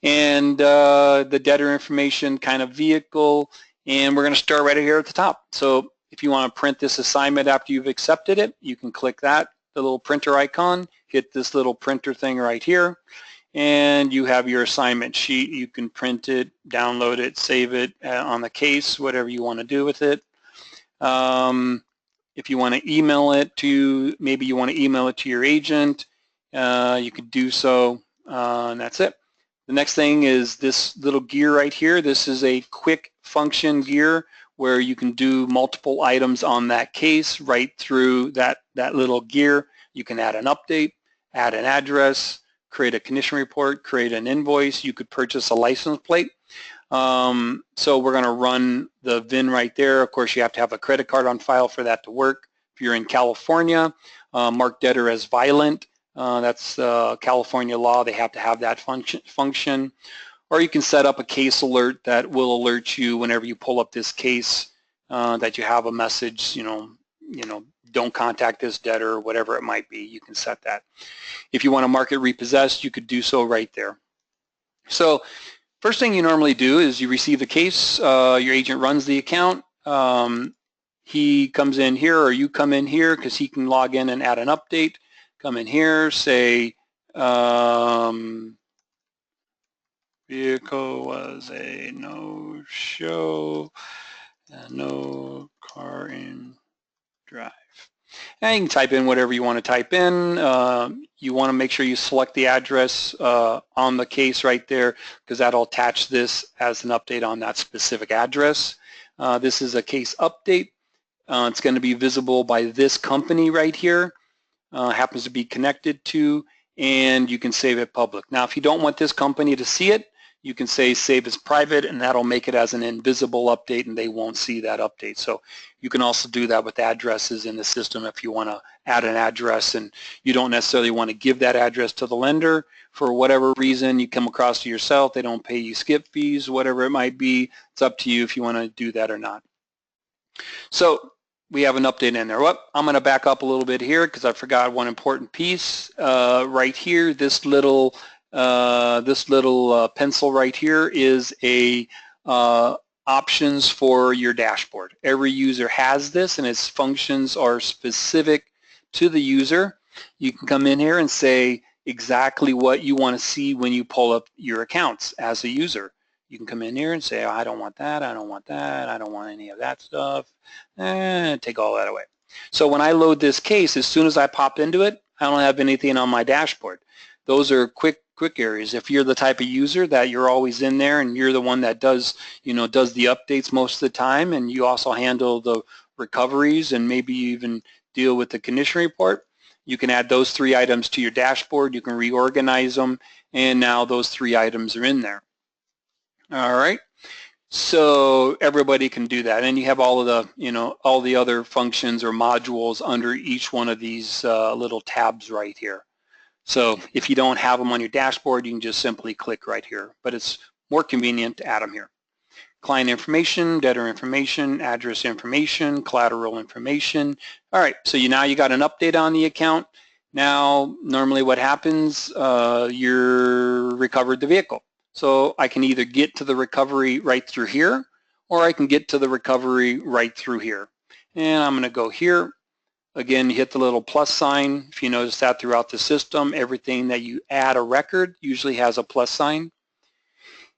and the debtor information, kind of vehicle, and we're going to start right here at the top. So if you want to print this assignment after you've accepted it, you can click that, the little printer icon, hit this little printer thing right here, and you have your assignment sheet. You can print it, download it, save it on the case, whatever you want to do with it. If you want to email it to, maybe you want to email it to your agent, you could do so, and that's it. The next thing is this little gear right here. This is a quick function gear where you can do multiple items on that case right through that little gear. You can add an update, add an address, create a condition report, create an invoice. You could purchase a license plate. So we're going to run the VIN right there. Of course, you have to have a credit card on file for that to work. If you're in California, mark debtor as violent. That's California law. They have to have that function. Or you can set up a case alert that will alert you whenever you pull up this case that you have a message, don't contact this debtor, or whatever it might be. You can set that. If you want to mark it repossessed, you could do so right there. So first thing you normally do is you receive the case, your agent runs the account, he comes in here, or you come in here because he can log in and add an update. Come in here, say, vehicle was a no-show, no car in drive. And you can type in whatever you want to type in. You want to make sure you select the address on the case right there, because that'll attach this as an update on that specific address. This is a case update. It's going to be visible by this company right here. Happens to be connected to, and you can save it public. Now, if you don't want this company to see it, you can say save as private, and that'll make it as an invisible update, and they won't see that update. So you can also do that with addresses in the system if you want to add an address and you don't necessarily want to give that address to the lender for whatever reason you come across to yourself. They don't pay you skip fees, whatever it might be. It's up to you if you want to do that or not. So we have an update in there. Well, I'm going to back up a little bit here because I forgot one important piece. Right here, this little pencil right here is a options for your dashboard. Every user has this, and its functions are specific to the user. You can come in here and say exactly what you want to see when you pull up your accounts as a user. You can come in here and say, oh, I don't want that, I don't want that, I don't want any of that stuff, and take all that away. So when I load this case, as soon as I pop into it, I don't have anything on my dashboard. Those are quick areas. If you're the type of user that you're always in there and you're the one that does the updates most of the time, and you also handle the recoveries and maybe even deal with the condition report, you can add those 3 items to your dashboard. You can reorganize them, and now those 3 items are in there. All right, so everybody can do that, and you have all of the all the other functions or modules under each one of these little tabs right here. So if you don't have them on your dashboard, you can just simply click right here, but it's more convenient to add them here. Client information, debtor information, address information, collateral information. All right, so now you got an update on the account. Now, normally what happens, you're recovered the vehicle. So I can either get to the recovery right through here, or I can get to the recovery right through here. And I'm going to go here. Again, hit the little plus sign. If you notice that throughout the system, everything that you add a record usually has a plus sign.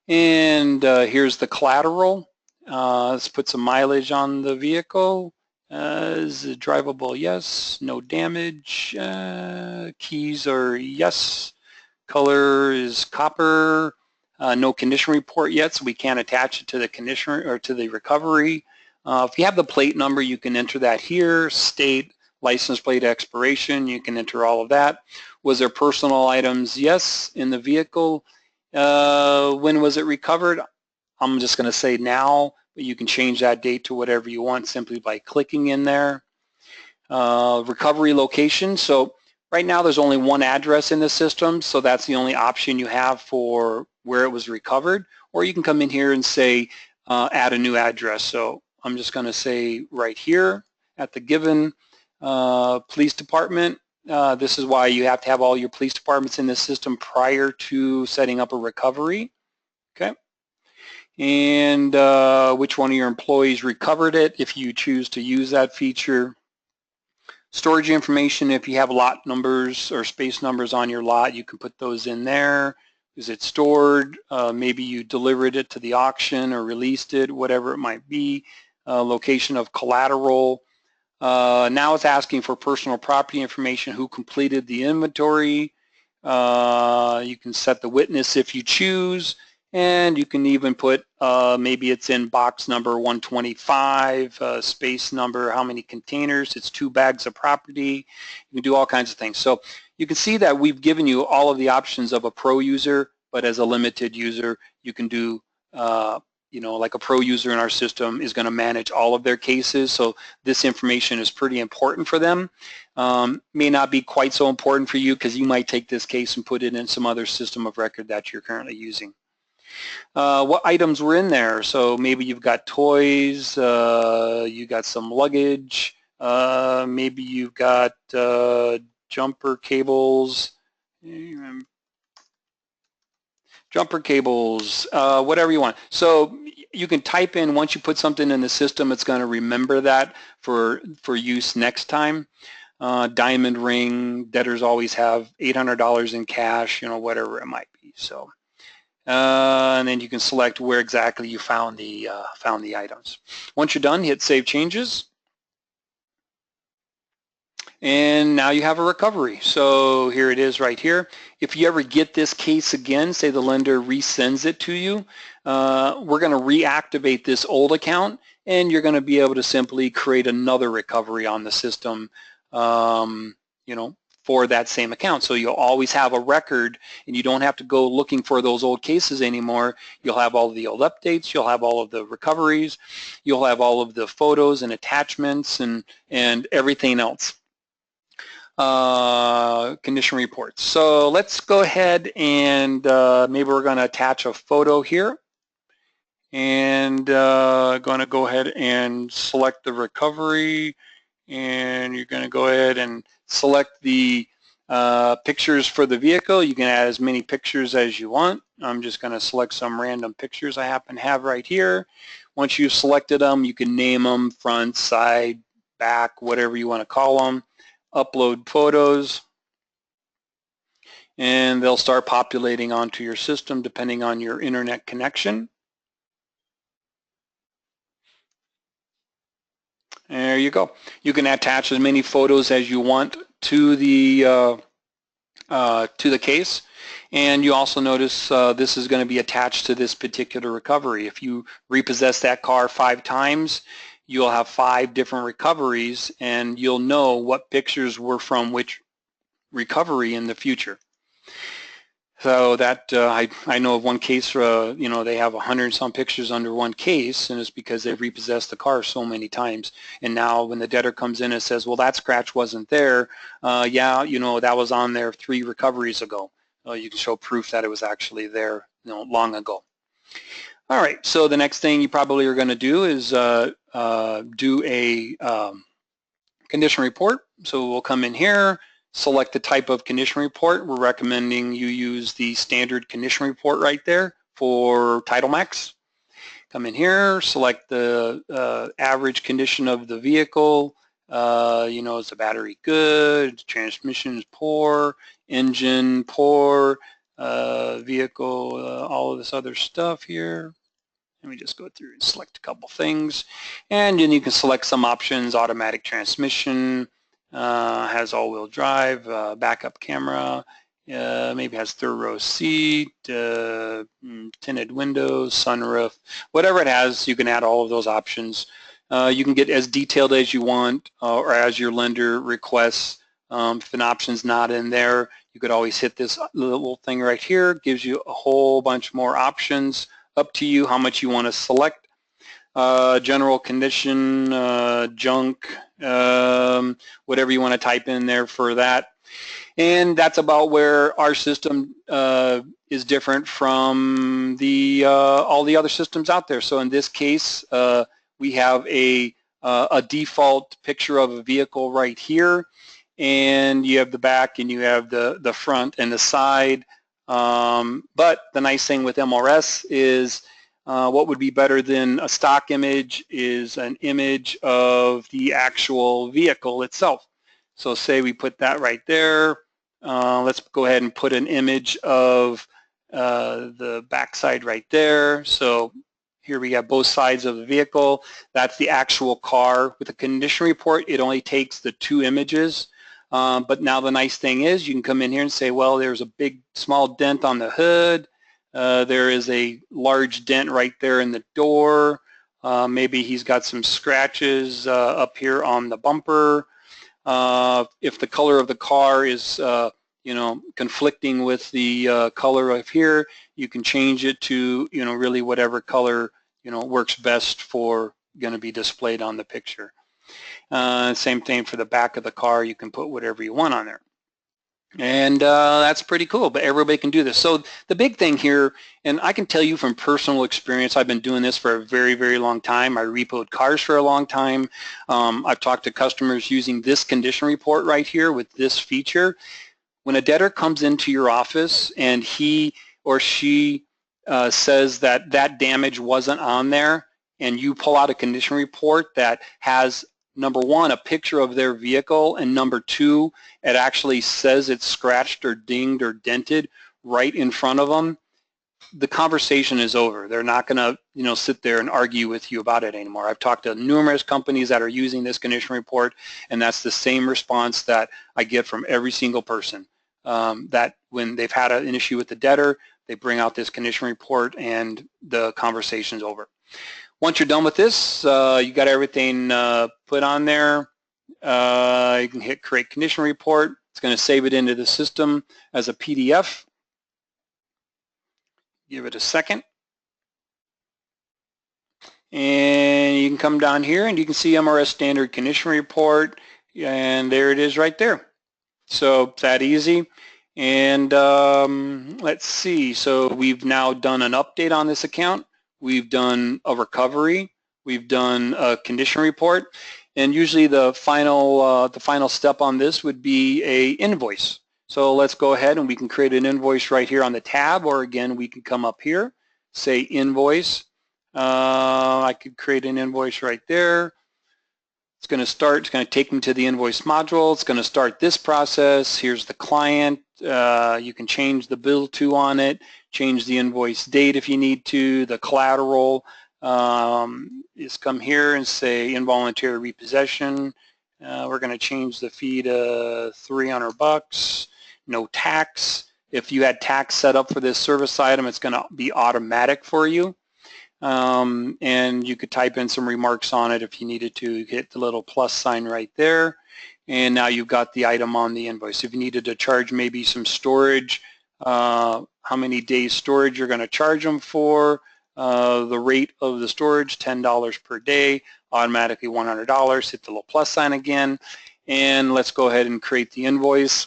And here's the collateral. Let's put some mileage on the vehicle. Is it drivable? Yes. No damage. Keys are yes. Color is copper. No condition report yet, so we can't attach it to the condition or to the recovery. If you have the plate number, you can enter that here. State, license plate expiration, you can enter all of that. Was there personal items? Yes, in the vehicle. When was it recovered? I'm just going to say now, but you can change that date to whatever you want simply by clicking in there. Recovery location. So right now there's only one address in the system, so that's the only option you have for where it was recovered. Or you can come in here and say add a new address. So I'm just going to say right here at the given police department. This is why you have to have all your police departments in the system prior to setting up a recovery. Okay. And which one of your employees recovered it if you choose to use that feature. Storage information, if you have lot numbers or space numbers on your lot, you can put those in there. Is it stored? Maybe you delivered it to the auction or released it, whatever it might be. Location of collateral. Now it's asking for personal property information, who completed the inventory. You can set the witness if you choose, and you can even put maybe it's in box number 125, space number, how many containers, it's 2 bags of property. You can do all kinds of things. So you can see that we've given you all of the options of a pro user, but as a limited user, you can do like a pro user in our system is going to manage all of their cases, so this information is pretty important for them. May not be quite so important for you because you might take this case and put it in some other system of record that you're currently using. What items were in there? So maybe you've got toys, you got some luggage, maybe you've got jumper cables, whatever you want. So you can type in, once you put something in the system, it's going to remember that for use next time. Diamond ring, debtors always have $800 in cash, whatever it might be. So and then you can select where exactly you found the items. Once you're done, hit Save Changes. And now you have a recovery. So here it is right here. If you ever get this case again, say the lender resends it to you, we're going to reactivate this old account, and you're going to be able to simply create another recovery on the system, you know, for that same account. So you'll always have a record, and you don't have to go looking for those old cases anymore. You'll have all of the old updates, you'll have all of the recoveries, you'll have all of the photos and attachments and everything else. Condition reports. So let's go ahead and maybe we're going to attach a photo here, and going to go ahead and select the recovery, and you're going to go ahead and select the pictures for the vehicle. You can add as many pictures as you want. I'm just going to select some random pictures I happen to have right here. Once you've selected them, you can name them front, side, back, whatever you want to call them. Upload photos, and they'll start populating onto your system depending on your internet connection. There you go. You can attach as many photos as you want to the case, and you also notice this is going to be attached to this particular recovery. If you repossess that car 5 times, you'll have 5 different recoveries, and you'll know what pictures were from which recovery in the future. So that I know of one case, you know, they have 100 and some pictures under one case, and it's because they've repossessed the car so many times. And now when the debtor comes in and says, well, that scratch wasn't there, yeah, you know, that was on there 3 recoveries ago. You can show proof that it was actually there, you know, long ago. All right, so the next thing you probably are going to do is do a condition report. So we'll come in here, select the type of condition report. We're recommending you use the standard condition report right there for Title Max. Come in here, select the average condition of the vehicle. You know, is the battery good? Transmission is poor. Engine poor. Vehicle, all of this other stuff here. Let me just go through and select a couple things. And then you can select some options: automatic transmission, has all-wheel drive, backup camera, maybe has third row seat, tinted windows, sunroof, whatever it has, you can add all of those options. You can get as detailed as you want or as your lender requests. If an option's not in there, you could always hit this little thing right here. It gives you a whole bunch more options. Up to you how much you want to select. General condition, junk, whatever you want to type in there for that. And that's about where our system is different from the all the other systems out there. So in this case, we have a default picture of a vehicle right here, and you have the back and you have the front and the side. But the nice thing with MRS is what would be better than a stock image is an image of the actual vehicle itself. So say we put that right there. Let's go ahead and put an image of the backside right there. So here we have both sides of the vehicle. That's the actual car. With a condition report, it only takes the 2 images. But now the nice thing is you can come in here and say, well, there's a big small dent on the hood. There is a large dent right there in the door. Maybe he's got some scratches up here on the bumper. If the color of the car is you know, conflicting with the color of here, you can change it to, you know, really whatever color, you know, works best for going to be displayed on the picture. Same thing for the back of the car. You can put whatever you want on there. And that's pretty cool, but everybody can do this. So the big thing here, and I can tell you from personal experience, I've been doing this for a very, very long time. I repoed cars for a long time. I've talked to customers using this condition report right here with this feature. When a debtor comes into your office and he or she says that that damage wasn't on there, and you pull out a condition report that has, number 1, a picture of their vehicle, and number 2, it actually says it's scratched or dinged or dented right in front of them, the conversation is over. They're not going to, sit there and argue with you about it anymore. I've talked to numerous companies that are using this condition report, and that's the same response that I get from every single person. That when they've had an issue with the debtor, they bring out this condition report and the conversation's over. Once you're done with this, you got everything put on there. You can hit create condition report. It's going to save it into the system as a PDF. Give it a second. And you can come down here and you can see MRS standard condition report, and there it is right there. So it's that easy. And let's see, so we've now done an update on this account. We've done a recovery. We've done a condition report. And usually the final step on this would be a invoice. So let's go ahead and we can create an invoice right here on the tab, or again, we can come up here, say invoice. I could create an invoice right there. It's going to take me to the invoice module. It's going to start this process. Here's the client. You can change the bill to on it, change the invoice date if you need to, the collateral. Just come here and say involuntary repossession. We're going to change the fee to $300, no tax. If you had tax set up for this service item, it's going to be automatic for you. And you could type in some remarks on it if you needed to. Hit the little plus sign right there, and now you've got the item on the invoice. If you needed to charge maybe some storage, how many days storage you're going to charge them for, the rate of the storage, $10 per day, automatically $100. Hit the little plus sign again, and let's go ahead and create the invoice.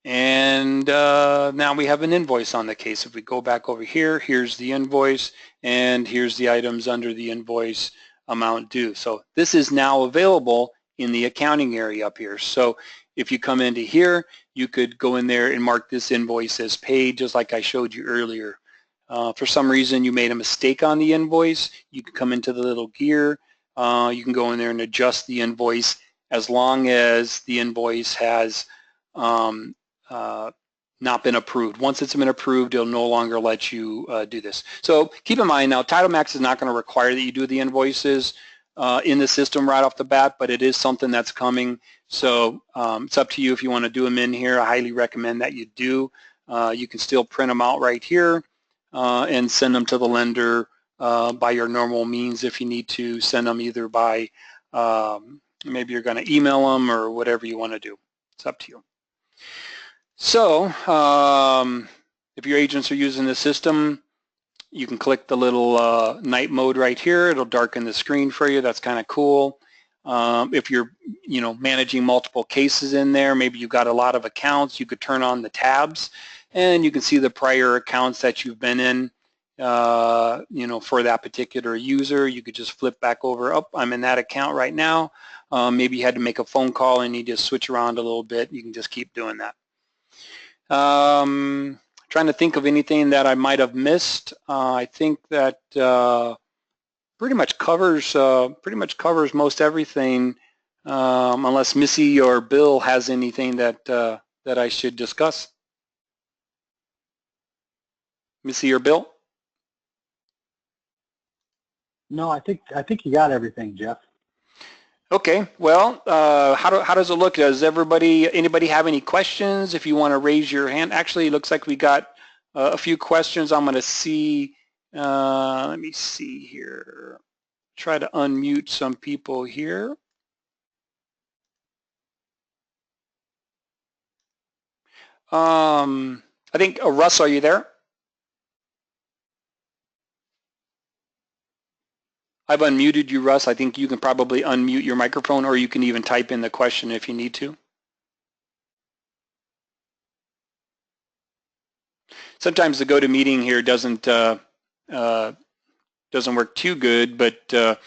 And now we have an invoice on the case. If we go back over here, here's the invoice, and here's the items under the invoice amount due. So this is now available in the accounting area up here. So if you come into here, you could go in there and mark this invoice as paid, just like I showed you earlier. For some reason you made a mistake on the invoice, you can come into the little gear. You can go in there and adjust the invoice as long as the invoice has not been approved. Once it's been approved, it'll no longer let you do this. So keep in mind now, TitleMax is not going to require that you do the invoices in the system right off the bat, but it is something that's coming. So it's up to you if you want to do them in here. I highly recommend that you do. You can still print them out right here and send them to the lender by your normal means if you need to send them either by, maybe you're going to email them or whatever you want to do. It's up to you. So if your agents are using the system, you can click the little night mode right here. It'll darken the screen for you. That's kind of cool. If you're managing multiple cases in there, maybe you've got a lot of accounts, you could turn on the tabs and you can see the prior accounts that you've been in for that particular user. You could just flip back over, oh, I'm in that account right now. Maybe you had to make a phone call and you just switch around a little bit. You can just keep doing that. Trying to think of anything that I might have missed. I think that pretty much covers most everything, unless Missy or Bill has anything that that I should discuss. Missy or Bill? No, I think you got everything, Jeff. Okay, well, how does it look? Does anybody have any questions? If you want to raise your hand. Actually, it looks like we got a few questions. I'm going to see, let me see here. Try to unmute some people here. I think, Russ, are you there? I've unmuted you, Russ. I think you can probably unmute your microphone, or you can even type in the question if you need to. Sometimes the GoToMeeting here doesn't work too good, but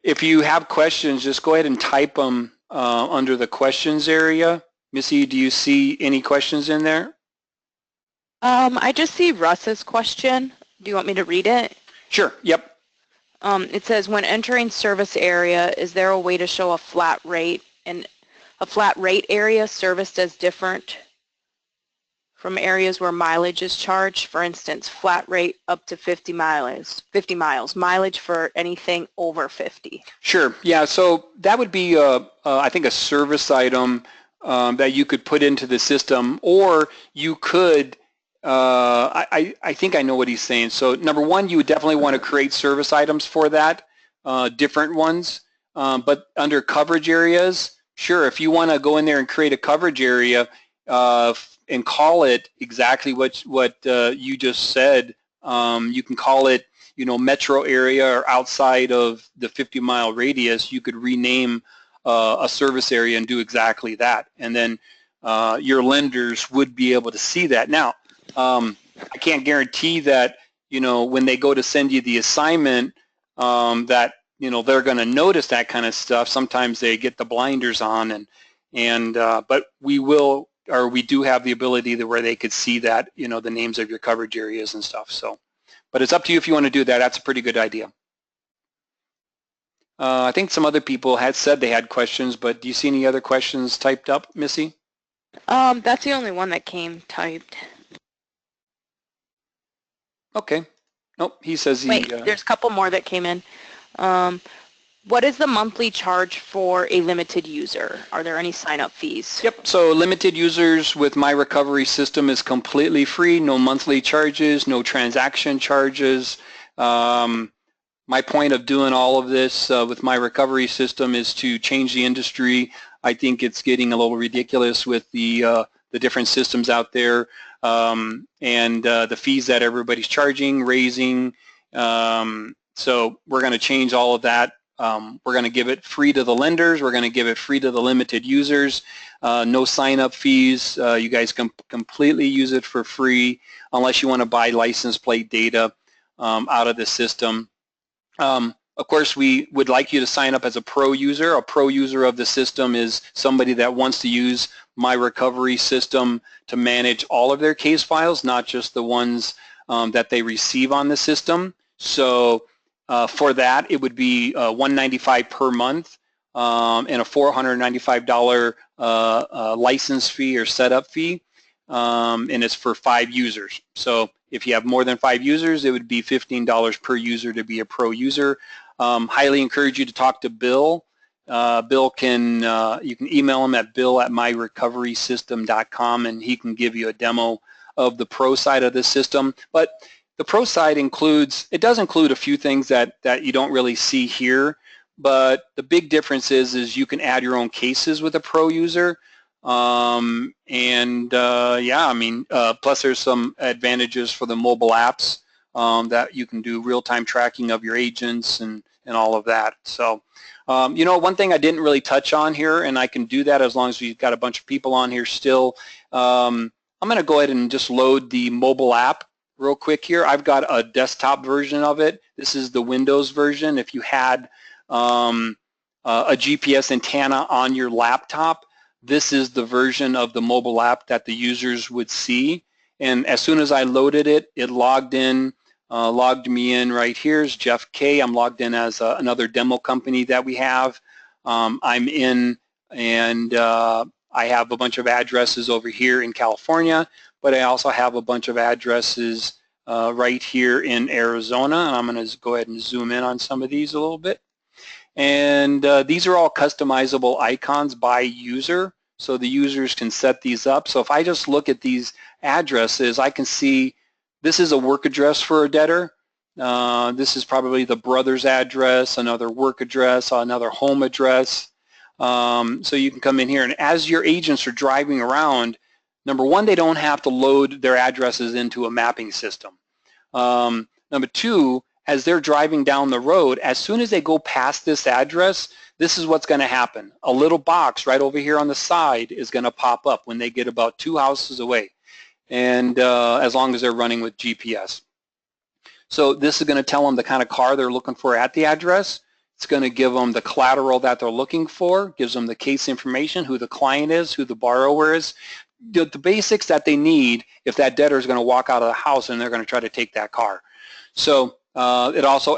if you have questions, just go ahead and type them under the questions area. Missy, do you see any questions in there? I just see Russ's question. Do you want me to read it? Sure, yep. It says, when entering service area, is there a way to show a flat rate and a flat rate area serviced as different from areas where mileage is charged. For instance, flat rate up to 50 miles, mileage for anything over 50. Sure. Yeah. So that would be, I think, a service item that you could put into the system, or you could. I think I know what he's saying. So number one, you would definitely want to create service items for that, different ones. But under coverage areas, sure. If you want to go in there and create a coverage area and call it exactly what you just said, you can call it, metro area or outside of the 50-mile radius. You could rename a service area and do exactly that, and then your lenders would be able to see that. Now, I can't guarantee that when they go to send you the assignment that they're going to notice that kind of stuff. Sometimes they get the blinders on, but we do have the ability where they could see that, the names of your coverage areas and stuff. So, but it's up to you if you want to do that. That's a pretty good idea. I think some other people had said they had questions, but do you see any other questions typed up, Missy? That's the only one that came typed. Okay. Nope, he says he... Wait, there's a couple more that came in. What is the monthly charge for a limited user? Are there any sign-up fees? Yep, so limited users with my recovery system is completely free, no monthly charges, no transaction charges. My point of doing all of this with my recovery system is to change the industry. I think it's getting a little ridiculous with the different systems out there, and the fees that everybody's charging, raising. So we're going to change all of that. We're going to give it free to the lenders. We're going to give it free to the limited users. No sign-up fees. You guys can completely use it for free unless you want to buy license plate data out of the system. Of course, we would like you to sign up as a pro user. A pro user of the system is somebody that wants to use my recovery system to manage all of their case files, not just the ones that they receive on the system. So for that, it would be $195 per month and a $495 license fee or setup fee, and it's for 5 users. So if you have more than 5 users, it would be $15 per user to be a pro user. Highly encourage you to talk to Bill. Bill can, you can email him at bill@myrecoverysystem.com, and he can give you a demo of the pro side of the system. But the pro side does include a few things that you don't really see here, but the big difference is you can add your own cases with a pro user. Yeah, I mean, plus there's some advantages for the mobile apps that you can do real-time tracking of your agents and all of that. So, one thing I didn't really touch on here, and I can do that as long as we've got a bunch of people on here still, I'm going to go ahead and just load the mobile app real quick here. I've got a desktop version of it. This is the Windows version. If you had a GPS antenna on your laptop, this is the version of the mobile app that the users would see. And as soon as I loaded it, it logged me in right here as Jeff K. I'm logged in as another demo company that we have. I'm in, and I have a bunch of addresses over here in California, but I also have a bunch of addresses right here in Arizona. And I'm going to go ahead and zoom in on some of these a little bit. And these are all customizable icons by user, so the users can set these up. So if I just look at these addresses, I can see this is a work address for a debtor. This is probably the brother's address, another work address, another home address. So you can come in here, and as your agents are driving around, number one, they don't have to load their addresses into a mapping system. Number two, as they're driving down the road, as soon as they go past this address, this is what's going to happen. A little box right over here on the side is going to pop up when they get about 2 houses away, and as long as they're running with GPS. So this is going to tell them the kind of car they're looking for at the address. It's going to give them the collateral that they're looking for, gives them the case information, who the client is, who the borrower is, the basics that they need if that debtor is going to walk out of the house and they're going to try to take that car. So it also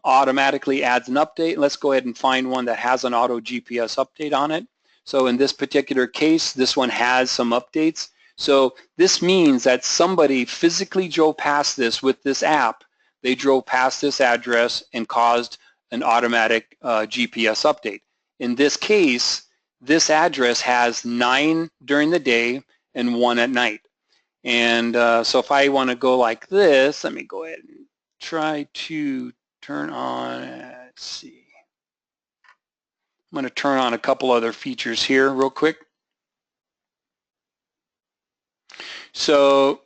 automatically adds an update. Let's go ahead and find one that has an auto GPS update on it. So in this particular case, this one has some updates. So this means that somebody physically drove past this with this app. They drove past this address and caused an automatic GPS update. In this case, this address has 9 during the day and 1 at night. And so if I want to go like this, let me go ahead and try to turn on, let's see. I'm going to turn on a couple other features here real quick. So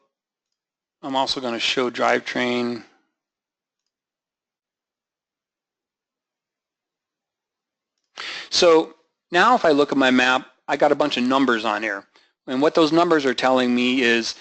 I'm also going to show drivetrain. So now if I look at my map, I got a bunch of numbers on here. And what those numbers are telling me is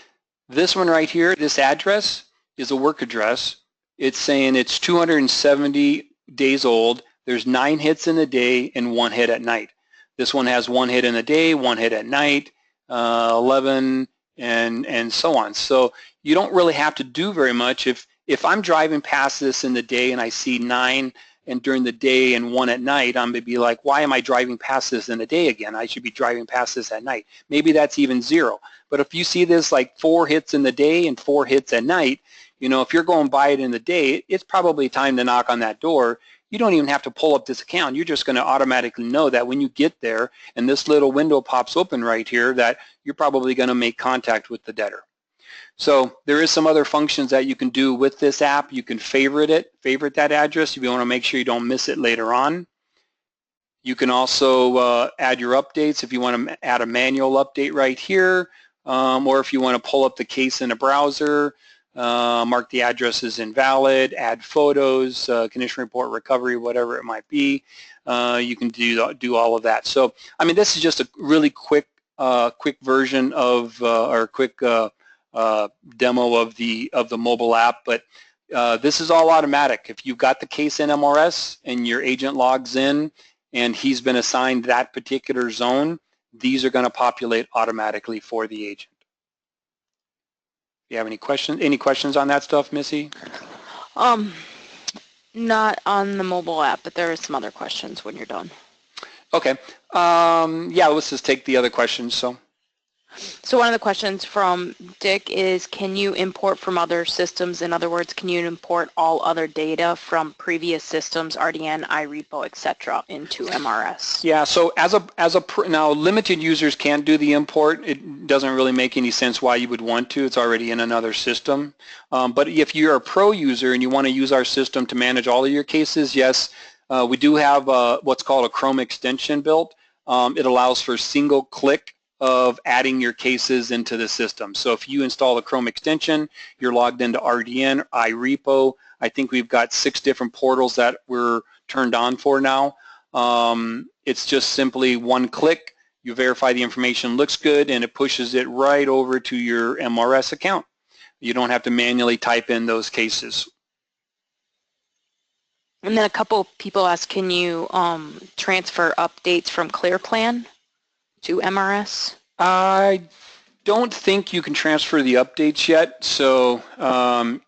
this one right here, this address is a work address. It's saying it's 270 days old. There's 9 hits in the day and 1 hit at night. This one has 1 hit in the day, 1 hit at night, 11, and so on. So you don't really have to do very much. If I'm driving past this in the day and I see 9 and during the day and 1 at night, I'm going to be like, why am I driving past this in the day again? I should be driving past this at night. Maybe that's even 0. But if you see this like 4 hits in the day and 4 hits at night, you know, if you're going by it in the day, it's probably time to knock on that door. You don't even have to pull up this account. You're just going to automatically know that when you get there and this little window pops open right here, that you're probably going to make contact with the debtor. So there is some other functions that you can do with this app. You can favorite that address if you want to make sure you don't miss it later on. You can also add your updates if you want to add a manual update right here, or if you want to pull up the case in a browser, mark the address as invalid, add photos, condition report, recovery, whatever it might be. You can do all of that. So, I mean, this is just a really quick version of, or quick demo of the mobile app, but this is all automatic. If you've got the case in MRS and your agent logs in and he's been assigned that particular zone, these are going to populate automatically for the agent. You have any questions? Any questions on that stuff, Missy? Not on the mobile app, but there are some other questions when you're done. Okay. Yeah, let's just take the other questions. So one of the questions from Dick is, can you import from other systems? In other words, can you import all other data from previous systems, RDN, iRepo, etc., into MRS? Yeah, so now limited users can't do the import. It doesn't really make any sense why you would want to. It's already in another system. But if you're a pro user and you want to use our system to manage all of your cases, yes, we do have what's called a Chrome extension built. It allows for single click of adding your cases into the system. So if you install the Chrome extension, you're logged into RDN, iRepo. I think we've got 6 different portals that we're turned on for now. It's just simply one click, you verify the information looks good, and it pushes it right over to your MRS account. You don't have to manually type in those cases. And then a couple of people ask, can you transfer updates from ClearPlan to MRS? I don't think you can transfer the updates yet. So I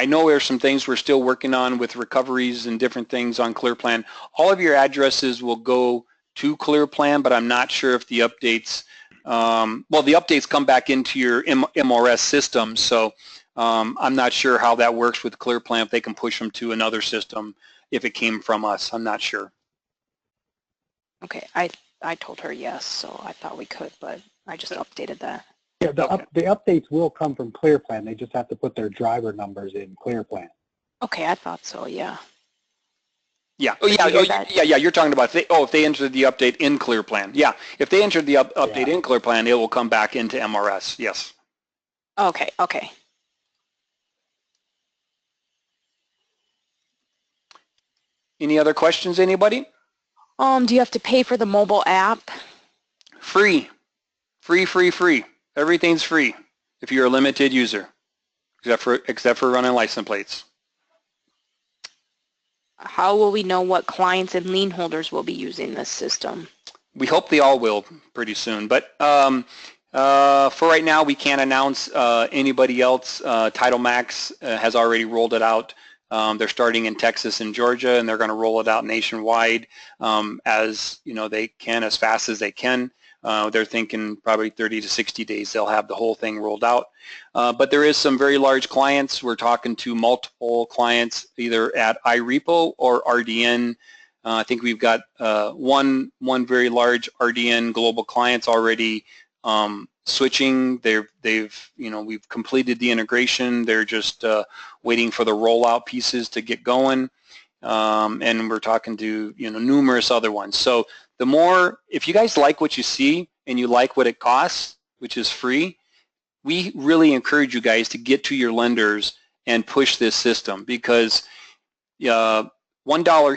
know there's some things we're still working on with recoveries and different things on ClearPlan. All of your addresses will go to ClearPlan, but I'm not sure if the updates, well, the updates come back into your MRS system. So I'm not sure how that works with ClearPlan, if they can push them to another system if it came from us. I'm not sure. Okay, I told her yes, so I thought we could, but I just updated that. Yeah, the updates will come from ClearPlan. They just have to put their driver numbers in ClearPlan. Okay, I thought so, yeah. Yeah. Oh, yeah. You're talking about if they entered the update in ClearPlan. Yeah. If they entered the update in ClearPlan, it will come back into MRS. Yes. Okay. Okay. Any other questions, anybody? Do you have to pay for the mobile app? Free. Free. Everything's free if you're a limited user, except for running license plates. How will we know what clients and lien holders will be using this system? We hope they all will pretty soon, but for right now, we can't announce anybody else. Title Max has already rolled it out. They're starting in Texas and Georgia, and they're going to roll it out nationwide as they can, as fast as they can. They're thinking probably 30 to 60 days they'll have the whole thing rolled out. But there is some very large clients. We're talking to multiple clients either at iRepo or RDN. I think we've got one very large RDN global clients already switching. We've completed the integration. They're just waiting for the rollout pieces to get going. And we're talking to numerous other ones. So the more, if you guys like what you see and you like what it costs, which is free, we really encourage you guys to get to your lenders and push this system, because $1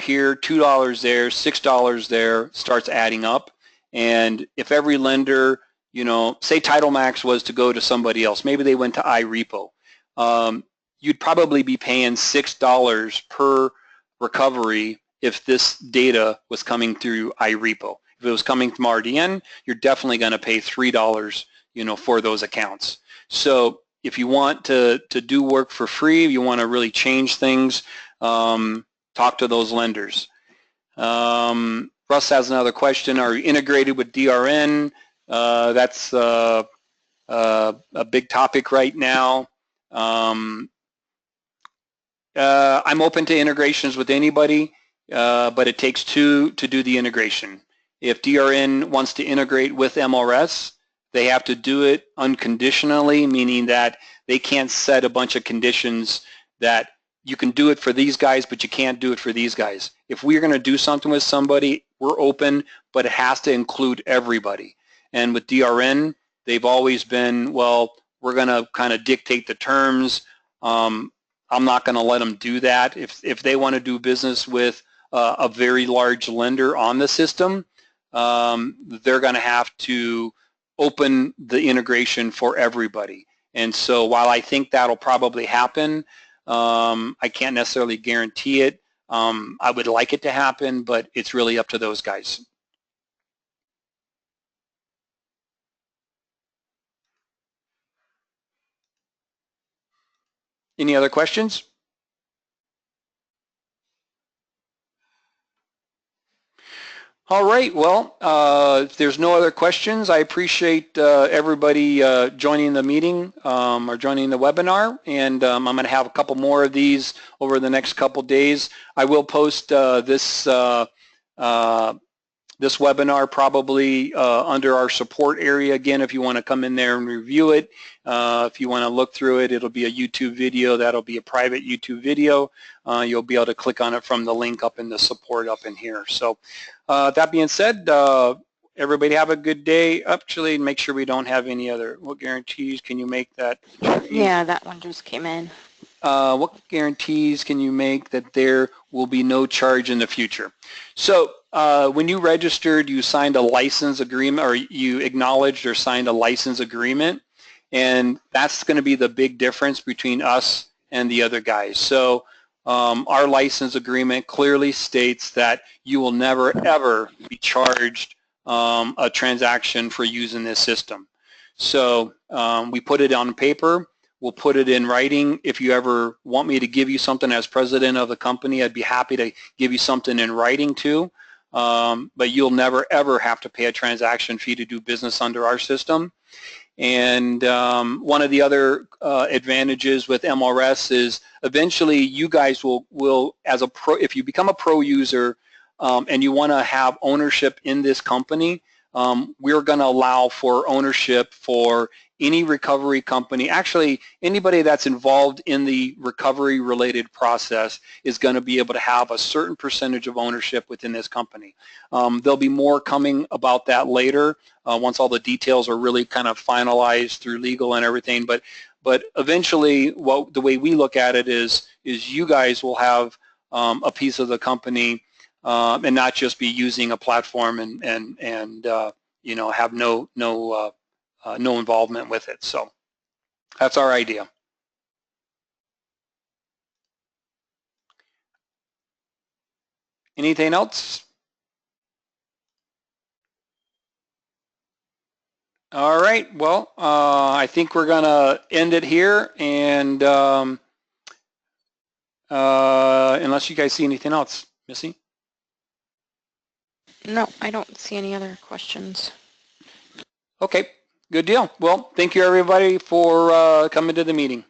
here, $2 there, $6 there starts adding up. And if every lender, say TitleMax was to go to somebody else, maybe they went to iRepo, you'd probably be paying $6 per recovery if this data was coming through iRepo. If it was coming from RDN, you're definitely going to pay $3, for those accounts. So if you want to do work for free, you want to really change things, talk to those lenders. Russ has another question. Are you integrated with DRN? That's a big topic right now. I'm open to integrations with anybody, but it takes two to do the integration. If DRN wants to integrate with MRS, they have to do it unconditionally, meaning that they can't set a bunch of conditions that you can do it for these guys, but you can't do it for these guys. If we're going to do something with somebody, we're open, but it has to include everybody. And with DRN, they've always been, well, we're going to kind of dictate the terms. I'm not going to let them do that. If they want to do business with a very large lender on the system, they're going to have to open the integration for everybody. And so while I think that'll probably happen, I can't necessarily guarantee it. I would like it to happen, but it's really up to those guys. Any other questions? All right, well, if there's no other questions, I appreciate everybody joining the meeting or joining the webinar, and I'm going to have a couple more of these over the next couple days. I will post this webinar probably under our support area again if you want to come in there and review it. If you want to look through it, it'll be a YouTube video. That'll be a private YouTube video. You'll be able to click on it from the link up in the support up in here. So that being said, everybody have a good day. Actually, make sure we don't have any other. What guarantees can you make that? Yeah, that one just came in. What guarantees can you make that there will be no charge in the future? So when you registered, you signed a license agreement, or you acknowledged or signed a license agreement, and that's going to be the big difference between us and the other guys. So our license agreement clearly states that you will never ever be charged a transaction for using this system. So we put it on paper. We'll put it in writing. If you ever want me to give you something as president of the company, I'd be happy to give you something in writing too. But you'll never ever have to pay a transaction fee to do business under our system. And one of the other advantages with MRS is eventually you guys will as a pro, if you become a pro user and you want to have ownership in this company, we're going to allow for ownership for any recovery company. Actually, anybody that's involved in the recovery related process is going to be able to have a certain percentage of ownership within this company. There'll be more coming about that later once all the details are really kind of finalized through legal and everything. But eventually, the way we look at it is you guys will have a piece of the company and not just be using a platform and have no involvement with it. So that's our idea. Anything else? All right. Well, I think we're going to end it here, and unless you guys see anything else, Missy? No, I don't see any other questions. Okay, good deal. Well, thank you everybody for coming to the meeting.